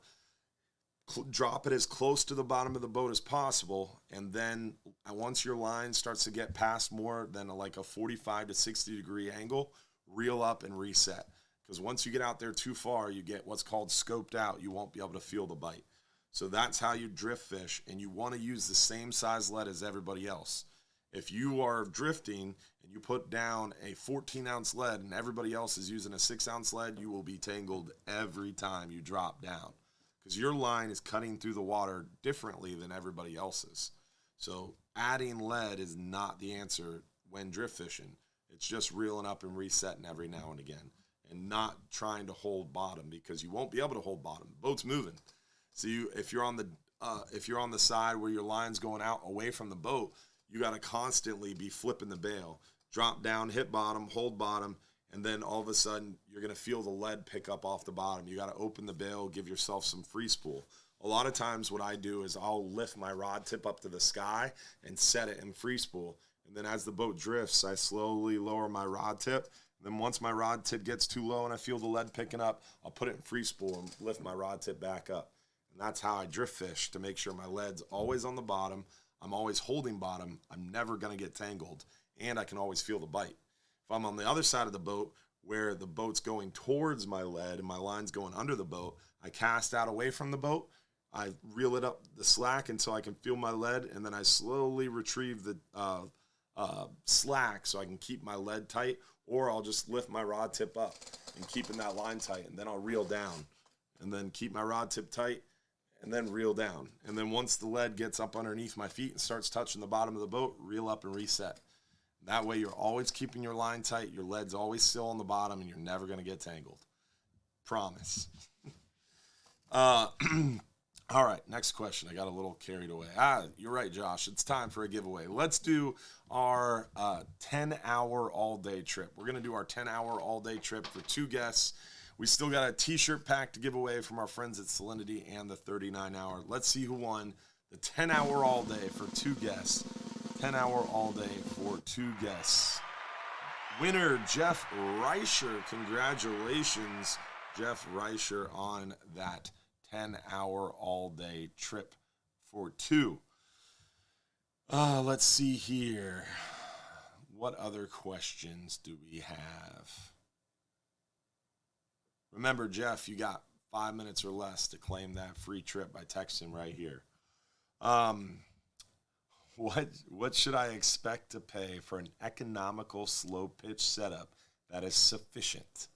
drop it as close to the bottom of the boat as possible, and then once your line starts to get past more than like a 45 to 60 degree angle, reel up and reset. Because once you get out there too far, you get what's called scoped out. You won't be able to feel the bite. So that's how you drift fish, and you want to use the same size lead as everybody else. If you are drifting and you put down a 14-ounce lead and everybody else is using a 6-ounce lead, you will be tangled every time you drop down, because your line is cutting through the water differently than everybody else's. So adding lead is not the answer when drift fishing. It's just reeling up and resetting every now and again and not trying to hold bottom, because you won't be able to hold bottom. The boat's moving. So if you're on the side where your line's going out away from the boat, you got to constantly be flipping the bail. Drop down, hit bottom, hold bottom, and then all of a sudden you're going to feel the lead pick up off the bottom. You got to open the bail, give yourself some free spool. A lot of times what I do is I'll lift my rod tip up to the sky and set it in free spool. And then as the boat drifts, I slowly lower my rod tip. And then once my rod tip gets too low and I feel the lead picking up, I'll put it in free spool and lift my rod tip back up. And that's how I drift fish, to make sure my lead's always on the bottom. I'm always holding bottom. I'm never going to get tangled, and I can always feel the bite. If I'm on the other side of the boat where the boat's going towards my lead and my line's going under the boat, I cast out away from the boat. I reel it up the slack until I can feel my lead, and then I slowly retrieve the slack so I can keep my lead tight, or I'll just lift my rod tip up and keeping that line tight, and then I'll reel down and then keep my rod tip tight and then reel down. And then once the lead gets up underneath my feet and starts touching the bottom of the boat, reel up and reset. That way you're always keeping your line tight, your lead's always still on the bottom, and you're never going to get tangled. Promise. All right, next question. I got a little carried away. You're right, Josh. It's time for a giveaway. Let's do our 10-hour all-day trip. We're going to do our 10-hour all-day trip for 2 guests. We still got a t-shirt pack to give away from our friends at Salinity and the 39-hour. Let's see who won the 10-hour all-day for 2 guests. 10-hour all-day for 2 guests. Winner, Jeff Reicher. Congratulations, Jeff Reicher, on that 10-hour all-day trip for 2. Let's see here. What other questions do we have? Remember, Jeff, you got 5 minutes or less to claim that free trip by texting right here. What should I expect to pay for an economical slow pitch setup that is sufficient?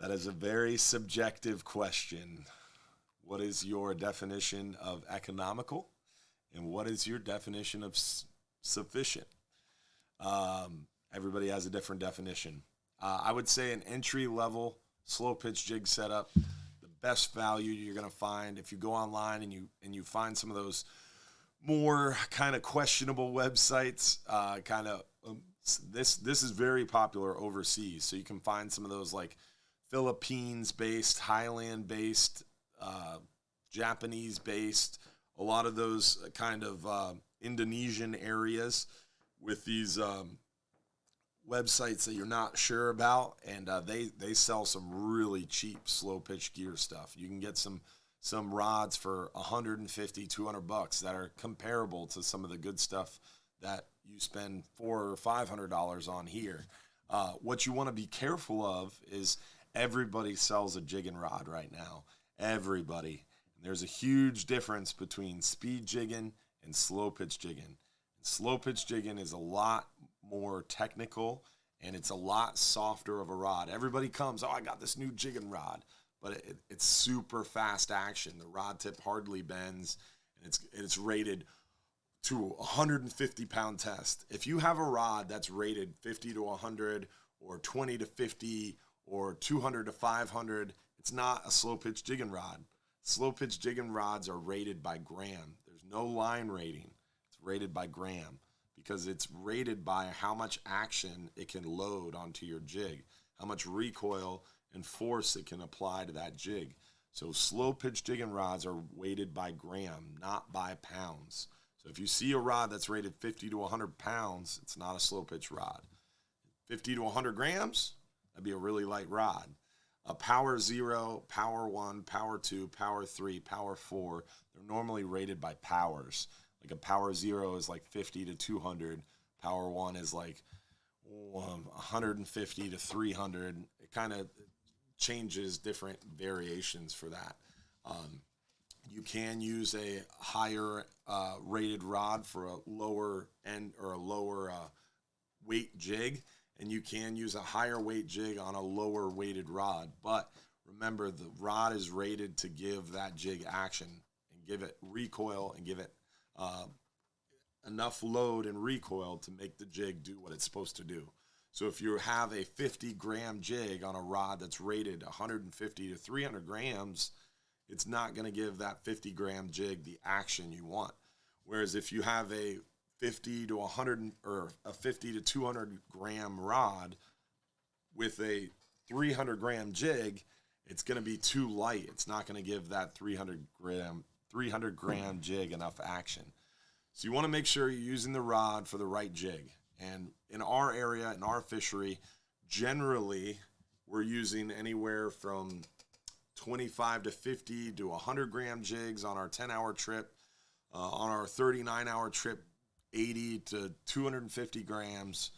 That is a very subjective question. What is your definition of economical? And what is your definition of sufficient? Everybody has a different definition. I would say an entry-level slow pitch jig setup, the best value you're going to find if you go online and you find some of those more kind of questionable websites. This is very popular overseas, so you can find some of those like Philippines-based, Highland-based, Japanese-based, a lot of those kind of Indonesian areas with these websites that you're not sure about, and they sell some really cheap slow pitch gear stuff. You can get some rods for $150, $200 that are comparable to some of the good stuff that you spend $400 or $500 on here. What you want to be careful of is everybody sells a jigging rod right now. Everybody. There's a huge difference between speed jigging and slow pitch jigging. Slow pitch jigging is a lot more technical, and it's a lot softer of a rod. Everybody comes, oh, I got this new jigging rod, but it's super fast action. The rod tip hardly bends, and it's rated to 150-pound test. If you have a rod that's rated 50 to 100 or 20 to 50 or 200 to 500, it's not a slow pitch jigging rod. Slow pitch jigging rods are rated by gram. There's no line rating. It's rated by gram because it's rated by how much action it can load onto your jig, how much recoil and force it can apply to that jig. So slow pitch jigging rods are weighted by gram, not by pounds. So if you see a rod that's rated 50 to 100 pounds, it's not a slow pitch rod. 50 to 100 grams, that'd be a really light rod. A Power 0, Power 1, Power 2, Power 3, Power 4, they're normally rated by powers. Like a Power 0 is like 50 to 200. Power 1 is like 150 to 300. It kind of changes different variations for that. You can use a higher rated rod for a lower end or a lower weight jig, and you can use a higher weight jig on a lower weighted rod. But remember, the rod is rated to give that jig action and give it recoil and give it enough load and recoil to make the jig do what it's supposed to do. So if you have a 50-gram jig on a rod that's rated 150 to 300 grams, it's not going to give that 50-gram jig the action you want. Whereas if you have a 50 to 100 or a 50 to 200 gram rod with a 300 gram jig, it's going to be too light. It's not going to give that 300 gram jig enough action. So you want to make sure you're using the rod for the right jig. And in our area, in our fishery, generally we're using anywhere from 25 to 50 to 100 gram jigs on our 10-hour trip. On our 39-hour trip, 80 to 250 grams.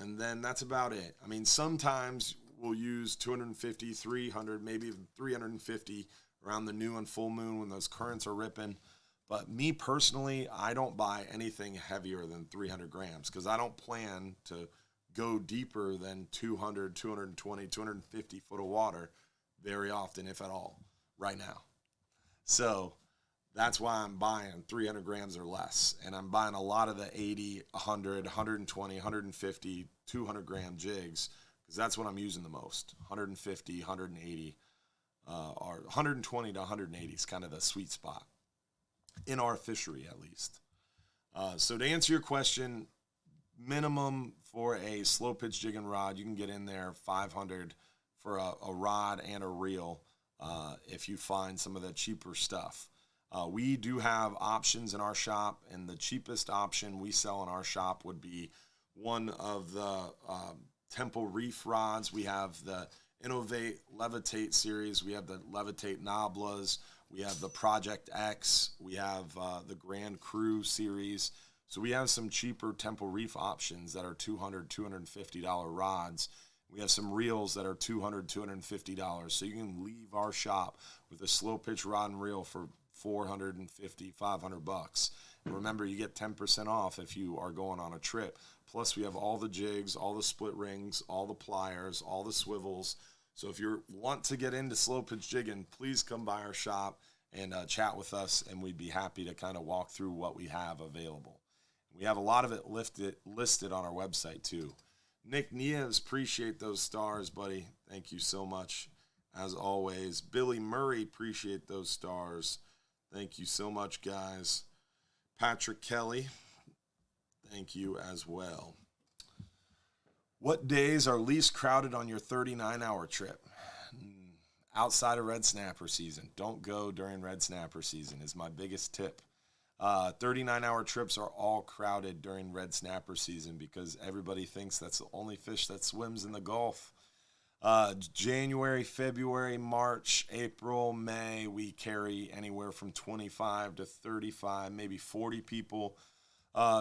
And then that's about it. I mean, sometimes we'll use 250, 300, maybe even 350 around the new and full moon when those currents are ripping. But me personally, I don't buy anything heavier than 300 grams because I don't plan to go deeper than 200, 220, 250 foot of water very often, if at all, right now. So that's why I'm buying 300 grams or less. And I'm buying a lot of the 80, 100, 120, 150, 200 gram jigs because that's what I'm using the most. 150, 180, or 120 to 180 is kind of the sweet spot in our fishery, at least. So to answer your question, minimum for a slow pitch jigging rod, you can get in there 500 for a rod and a reel if you find some of the cheaper stuff. We do have options in our shop, and the cheapest option we sell in our shop would be one of the Temple Reef rods. We have the Innovate Levitate series. We have the Levitate Noblas. We have the Project X. We have the Grand Cru series. So we have some cheaper Temple Reef options that are $200, $250 rods. We have some reels that are $200, $250. So you can leave our shop with a slow pitch rod and reel for $450, $500. And remember, you get 10% off if you are going on a trip. Plus, we have all the jigs, all the split rings, all the pliers, all the swivels. So if you want to get into slow pitch jigging, please come by our shop and chat with us, and we'd be happy to kind of walk through what we have available. We have a lot of it listed on our website too. Nick Nieves, appreciate those stars, buddy. Thank you so much, as always. Billy Murray, appreciate those stars. Thank you so much, guys. Patrick Kelly, thank you as well. What days are least crowded on your 39-hour trip? Outside of red snapper season. Don't go during red snapper season is my biggest tip. 39-hour trips are all crowded during red snapper season because everybody thinks that's the only fish that swims in the Gulf. January, February, March, April, May, we carry anywhere from 25 to 35, maybe 40 people.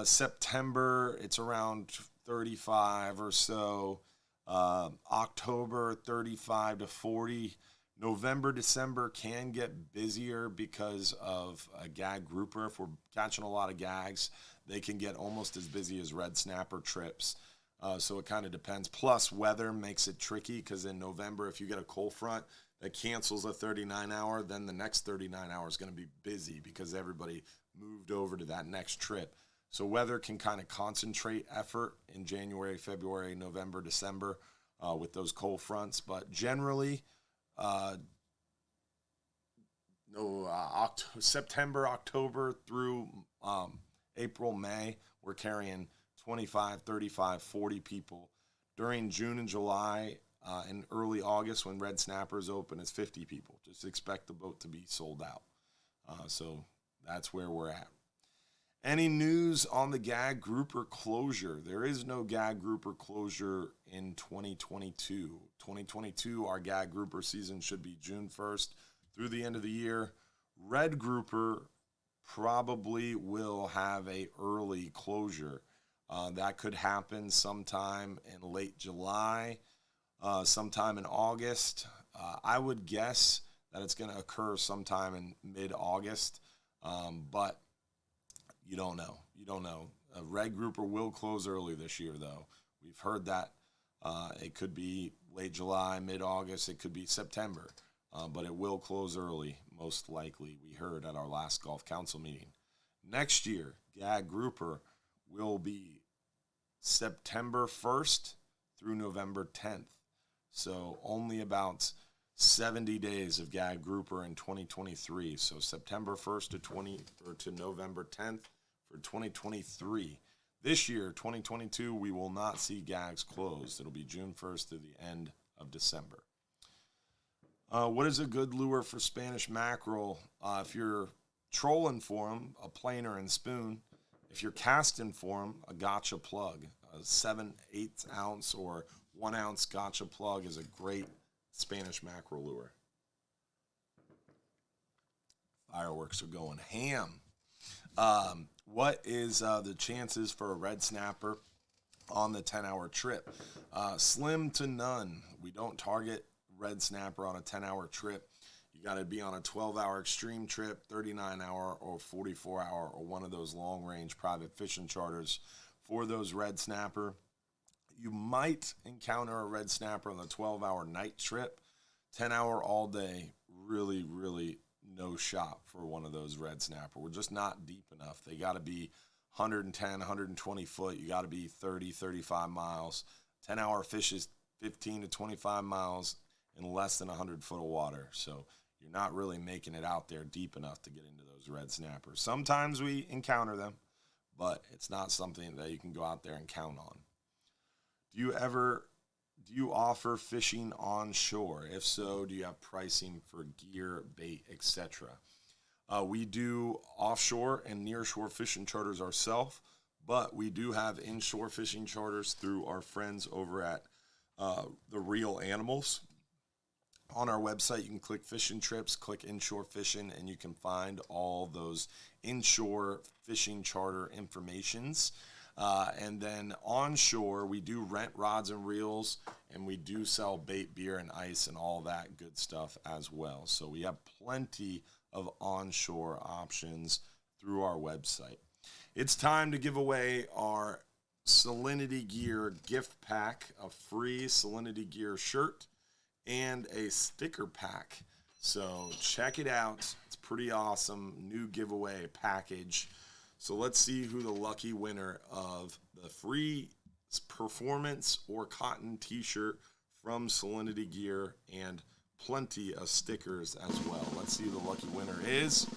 September, it's around 35 or so. October, 35 to 40. November, December can get busier because of a gag grouper. If we're catching a lot of gags, they can get almost as busy as red snapper trips. So it kind of depends. Plus, weather makes it tricky because in November, if you get a cold front that cancels a 39-hour, then the next 39 hours is going to be busy because everybody moved over to that next trip. So weather can kind of concentrate effort in January, February, November, December with those cold fronts. But generally, September, October through April, May, we're carrying 25, 35, 40 people. During June and July and early August when red snappers open, it's 50 people. Just expect the boat to be sold out. So that's where we're at. Any news on the gag grouper closure? There is no gag grouper closure in 2022. 2022, our gag grouper season should be June 1st through the end of the year. Red grouper probably will have a early closure. That could happen sometime in late July, sometime in August. I would guess that it's going to occur sometime in mid-August, but you don't know. You don't know. A red grouper will close early this year, though. We've heard that. It could be late July, mid-August. It could be September, but it will close early, most likely, we heard at our last Gulf Council meeting. Next year, gag grouper will be September 1st through November 10th. So only about 70 days of gag grouper in 2023. So September 1st to November 10th for 2023. This year, 2022, we will not see gags closed. It'll be June 1st to the end of December. What is a good lure for Spanish mackerel? If you're trolling for them, a planer and spoon. If you're casting for them, a gotcha plug. A 7/8 ounce or 1 ounce gotcha plug is a great Spanish mackerel lure. Fireworks are going ham. What is the chances for a red snapper on the 10-hour trip? Slim to none. We don't target red snapper on a 10-hour trip. You got to be on a 12-hour extreme trip, 39-hour or 44-hour, or one of those long-range private fishing charters for those red snapper. You might encounter a red snapper on the 12-hour night trip. 10-hour all day, really, really no shot for one of those red snapper. We're just not deep enough. They got to be 110, 120 foot. You got to be 30, 35 miles. 10-hour fish is 15 to 25 miles in less than 100 foot of water. So you're not really making it out there deep enough to get into those red snappers. Sometimes we encounter them, but it's not something that you can go out there and count on. Do you offer fishing onshore? If so, do you have pricing for gear, bait, etc.? We do offshore and nearshore fishing charters ourselves, but we do have inshore fishing charters through our friends over at The Real Animals. On our website, you can click fishing trips, click inshore fishing, and you can find all those inshore fishing charter informations. And then onshore, we do rent rods and reels, and we do sell bait, beer, and ice, and all that good stuff as well. So we have plenty of onshore options through our website. It's time to give away our Salinity Gear gift pack, a free Salinity Gear shirt, and a sticker pack. So check it out. It's pretty awesome. New giveaway package. So let's see who the lucky winner of the free performance or cotton t-shirt from Salinity Gear and plenty of stickers as well. Let's see who the lucky winner is.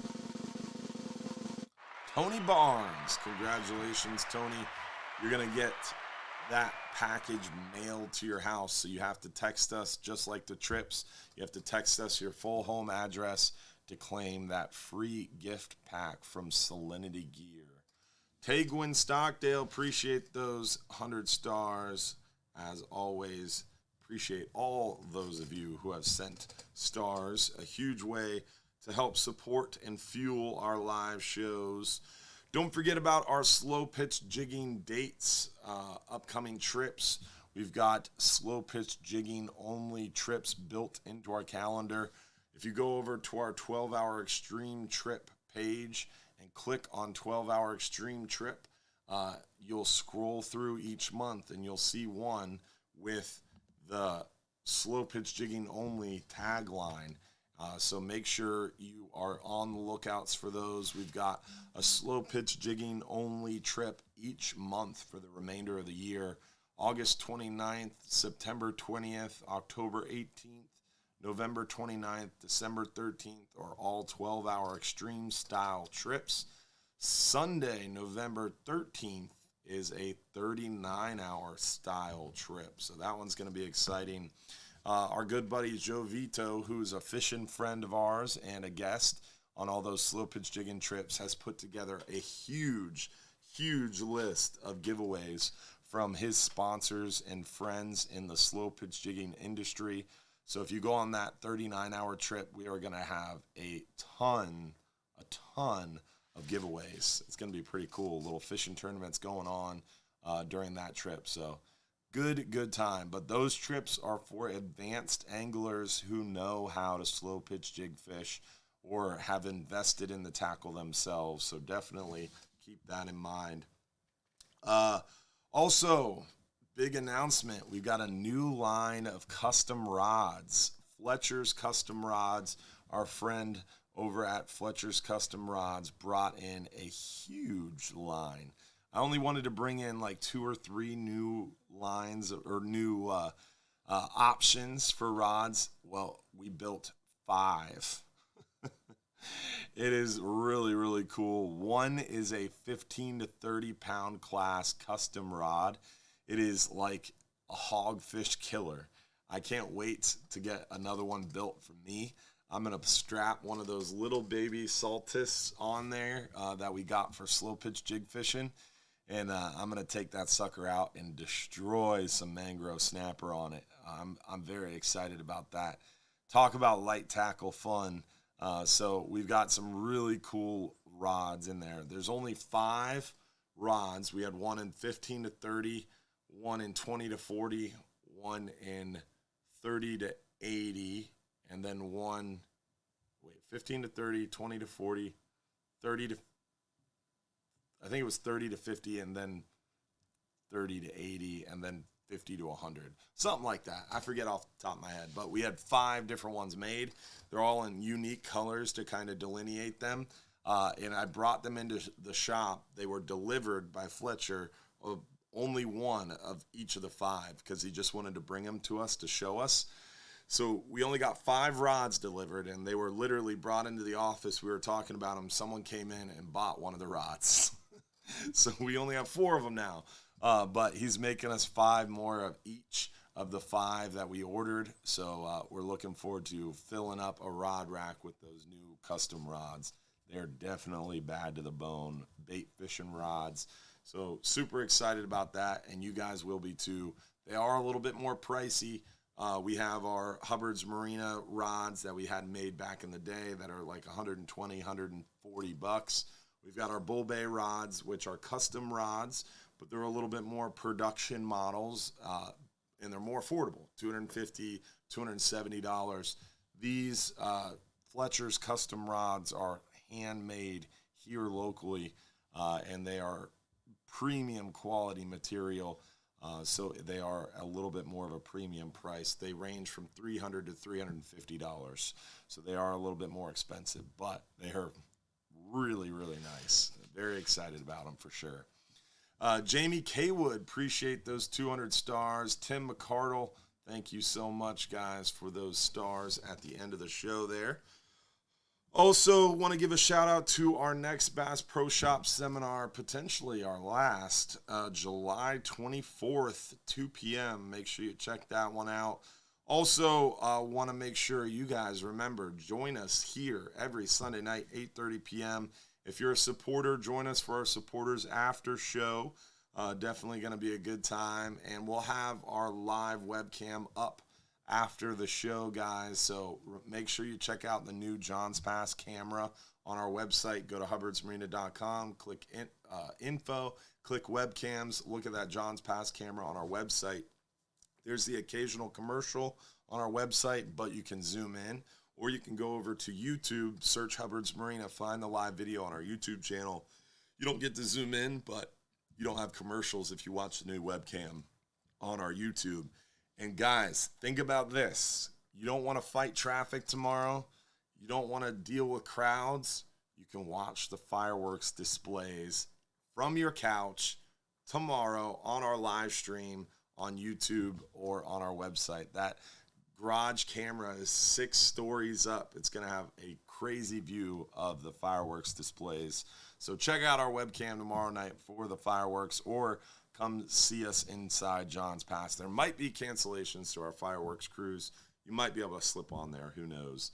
Tony Barnes. Congratulations, Tony. You're going to get that package mailed to your house. So you have to text us, just like the trips. You have to text us your full home address to claim that free gift pack from Salinity Gear. Tagwin Stockdale, appreciate those 100 stars. As always, appreciate all those of you who have sent stars. A huge way to help support and fuel our live shows. Don't forget about our slow pitch jigging dates, upcoming trips. We've got slow pitch jigging only trips built into our calendar. If you go over to our 12-hour extreme trip page and click on 12-hour extreme trip, you'll scroll through each month and you'll see one with the slow pitch jigging only tagline. So make sure you are on the lookouts for those. We've got a slow pitch jigging only trip each month for the remainder of the year. August 29th, September 20th, October 18th, November 29th, December 13th are all 12-hour extreme style trips. Sunday, November 13th is a 39-hour style trip. So that one's going to be exciting. Our good buddy Joe Vito, who's a fishing friend of ours and a guest on all those slow pitch jigging trips, has put together a huge list of giveaways from his sponsors and friends in the slow pitch jigging industry. So if you go on that 39-hour trip, we are going to have a ton of giveaways. It's going to be pretty cool. Little fishing tournaments going on during that trip. So good time. But those trips are for advanced anglers who know how to slow pitch jig fish or have invested in the tackle themselves. So definitely keep that in mind. Also, big announcement. We've got a new line of custom rods. Fletcher's Custom Rods, our friend over at Fletcher's Custom Rods, brought in a huge line. I only wanted to bring in like 2 or 3 new lines or new options for rods. Well, we built 5. It is really cool. One is a 15 to 30 pound class custom rod. It is like a hogfish killer. I can't wait to get another one built for me. I'm going to strap one of those little baby saltists on there that we got for slow pitch jig fishing. And I'm going to take that sucker out and destroy some mangrove snapper on it. I'm very excited about that. Talk about light tackle fun. So we've got some really cool rods in there. There's only 5 rods. We had one in 15 to 30, one in 20 to 40, one in 30 to 80, and then 15 to 30, 20 to 40, 30 to, I think it was 30 to 50, and then 30 to 80, and then 50 to 100. Something like that. I forget off the top of my head, but we had 5 different ones made. They're all in unique colors to kind of delineate them. And I brought them into the shop. They were delivered by Fletcher, only one of each of the 5, because he just wanted to bring them to us to show us. So we only got 5 rods delivered, and they were literally brought into the office. We were talking about them. Someone came in and bought one of the rods. So we only have 4 of them now. But he's making us 5 more of each of the 5 that we ordered. So we're looking forward to filling up a rod rack with those new custom rods. They're definitely bad to the bone, bait fishing rods. So super excited about that, and you guys will be too. They are a little bit more pricey. We have our Hubbard's Marina rods that we had made back in the day that are like $120, $140. We've got our Bull Bay rods, which are custom rods, but they're a little bit more production models, and they're more affordable, $250, $270. These Fletcher's custom rods are handmade here locally, and they are premium quality material, so they are a little bit more of a premium price. They range from $300 to $350, so they are a little bit more expensive, but they are really nice. Very excited about them for sure. Jamie Kaywood, appreciate those 200 stars. Tim McCardle, thank you so much, guys, for those stars at the end of the show there. Also, want to give a shout out to our next Bass Pro Shop seminar, potentially our last, July 24th, 2 p.m. Make sure you check that one out. Also, want to make sure you guys remember, join us here every Sunday night, 8:30 p.m. If you're a supporter, join us for our supporters after show. Definitely going to be a good time. And we'll have our live webcam up after the show, guys. So make sure you check out the new John's Pass camera on our website. Go to hubbardsmarina.com, click info, click webcams, look at that John's Pass camera on our website. There's the occasional commercial on our website, but you can zoom in, or you can go over to YouTube, search Hubbard's Marina, find the live video on our YouTube channel. You don't get to zoom in, but you don't have commercials if you watch the new webcam on our YouTube. And guys, think about this. You don't want to fight traffic tomorrow. You don't want to deal with crowds. You can watch the fireworks displays from your couch tomorrow on our live stream on YouTube or on our website. That garage camera is 6 stories up. It's going to have a crazy view of the fireworks displays. So check out our webcam tomorrow night for the fireworks, or come see us inside John's Pass. There might be cancellations to our fireworks cruise. You might be able to slip on there. Who knows?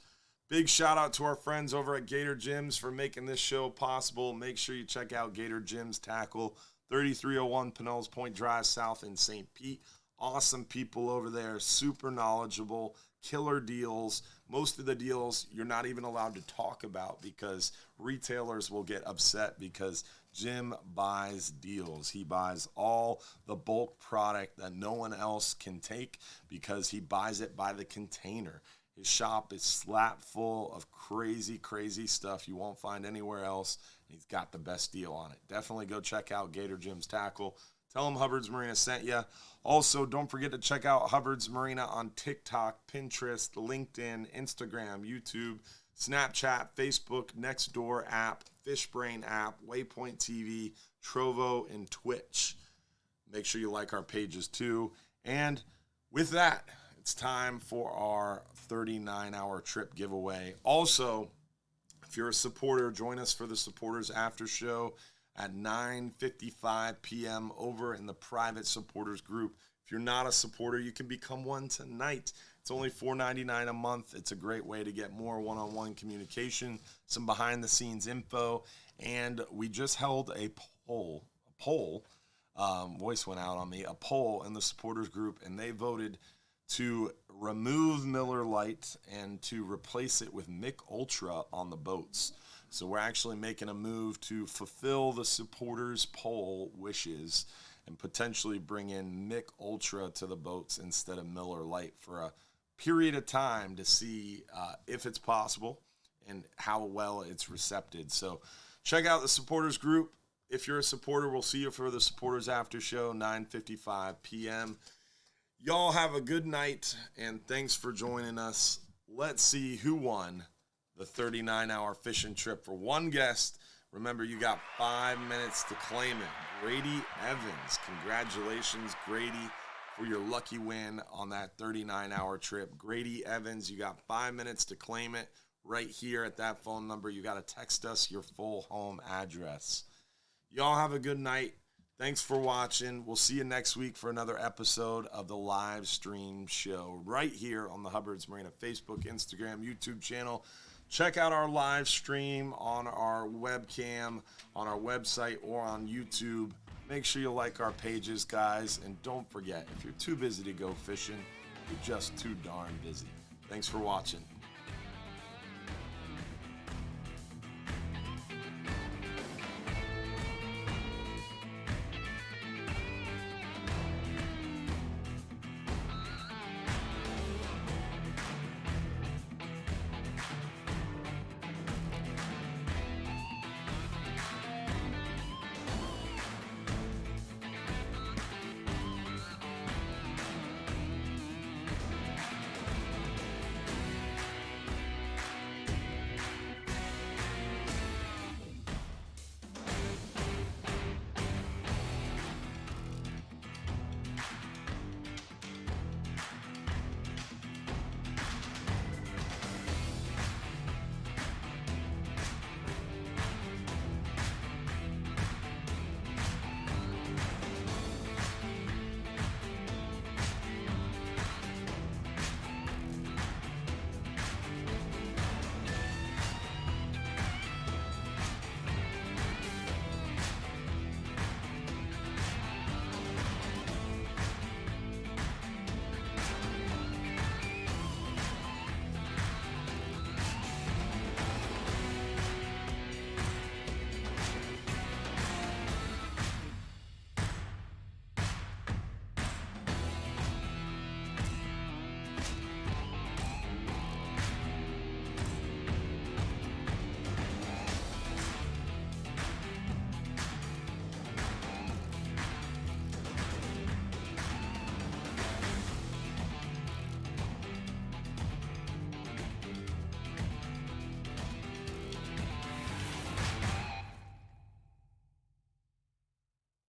Big shout out to our friends over at Gator Gyms for making this show possible. Make sure you check out Gator Gyms Tackle, 3301 Pinellas Point Drive South in St. Pete. Awesome people over there, super knowledgeable, killer deals. Most of the deals you're not even allowed to talk about because retailers will get upset because Jim buys deals. He buys all the bulk product that no one else can take because he buys it by the container. His shop is slap full of crazy, crazy stuff you won't find anywhere else. He's got the best deal on it. Definitely go check out Gator Gyms Tackle. Tell them Hubbard's Marina sent you. Also, don't forget to check out Hubbard's Marina on TikTok, Pinterest, LinkedIn, Instagram, YouTube, Snapchat, Facebook, Nextdoor app, Fishbrain app, Waypoint TV, Trovo, and Twitch. Make sure you like our pages too. And with that, it's time for our 39-hour trip giveaway. Also, if you're a supporter, join us for the Supporters After Show at 9:55 p.m. over in the private supporters group. If you're not a supporter, you can become one tonight. It's only $4.99 a month. It's a great way to get more one-on-one communication, some behind-the-scenes info, and we just held a poll, voice went out on me, a poll in the supporters group, and they voted to remove Miller Lite and to replace it with Mick Ultra on the boats. So we're actually making a move to fulfill the supporters poll wishes and potentially bring in Mick Ultra to the boats instead of Miller Lite for a period of time to see if it's possible and how well it's recepted. So check out the supporters group. If you're a supporter, we'll see you for the Supporters After Show, 9:55 p.m. Y'all have a good night, and thanks for joining us. Let's see who won the 39-hour fishing trip for one guest. Remember, you got 5 minutes to claim it. Grady Evans. Congratulations, Grady, for your lucky win on that 39-hour trip. Grady Evans, you got 5 minutes to claim it right here at that phone number. You got to text us your full home address. Y'all have a good night. Thanks for watching. We'll see you next week for another episode of the live stream show right here on the Hubbard's Marina Facebook, Instagram, YouTube channel. Check out our live stream on our webcam, on our website, or on YouTube. Make sure you like our pages, guys. And don't forget, if you're too busy to go fishing, you're just too darn busy. Thanks for watching.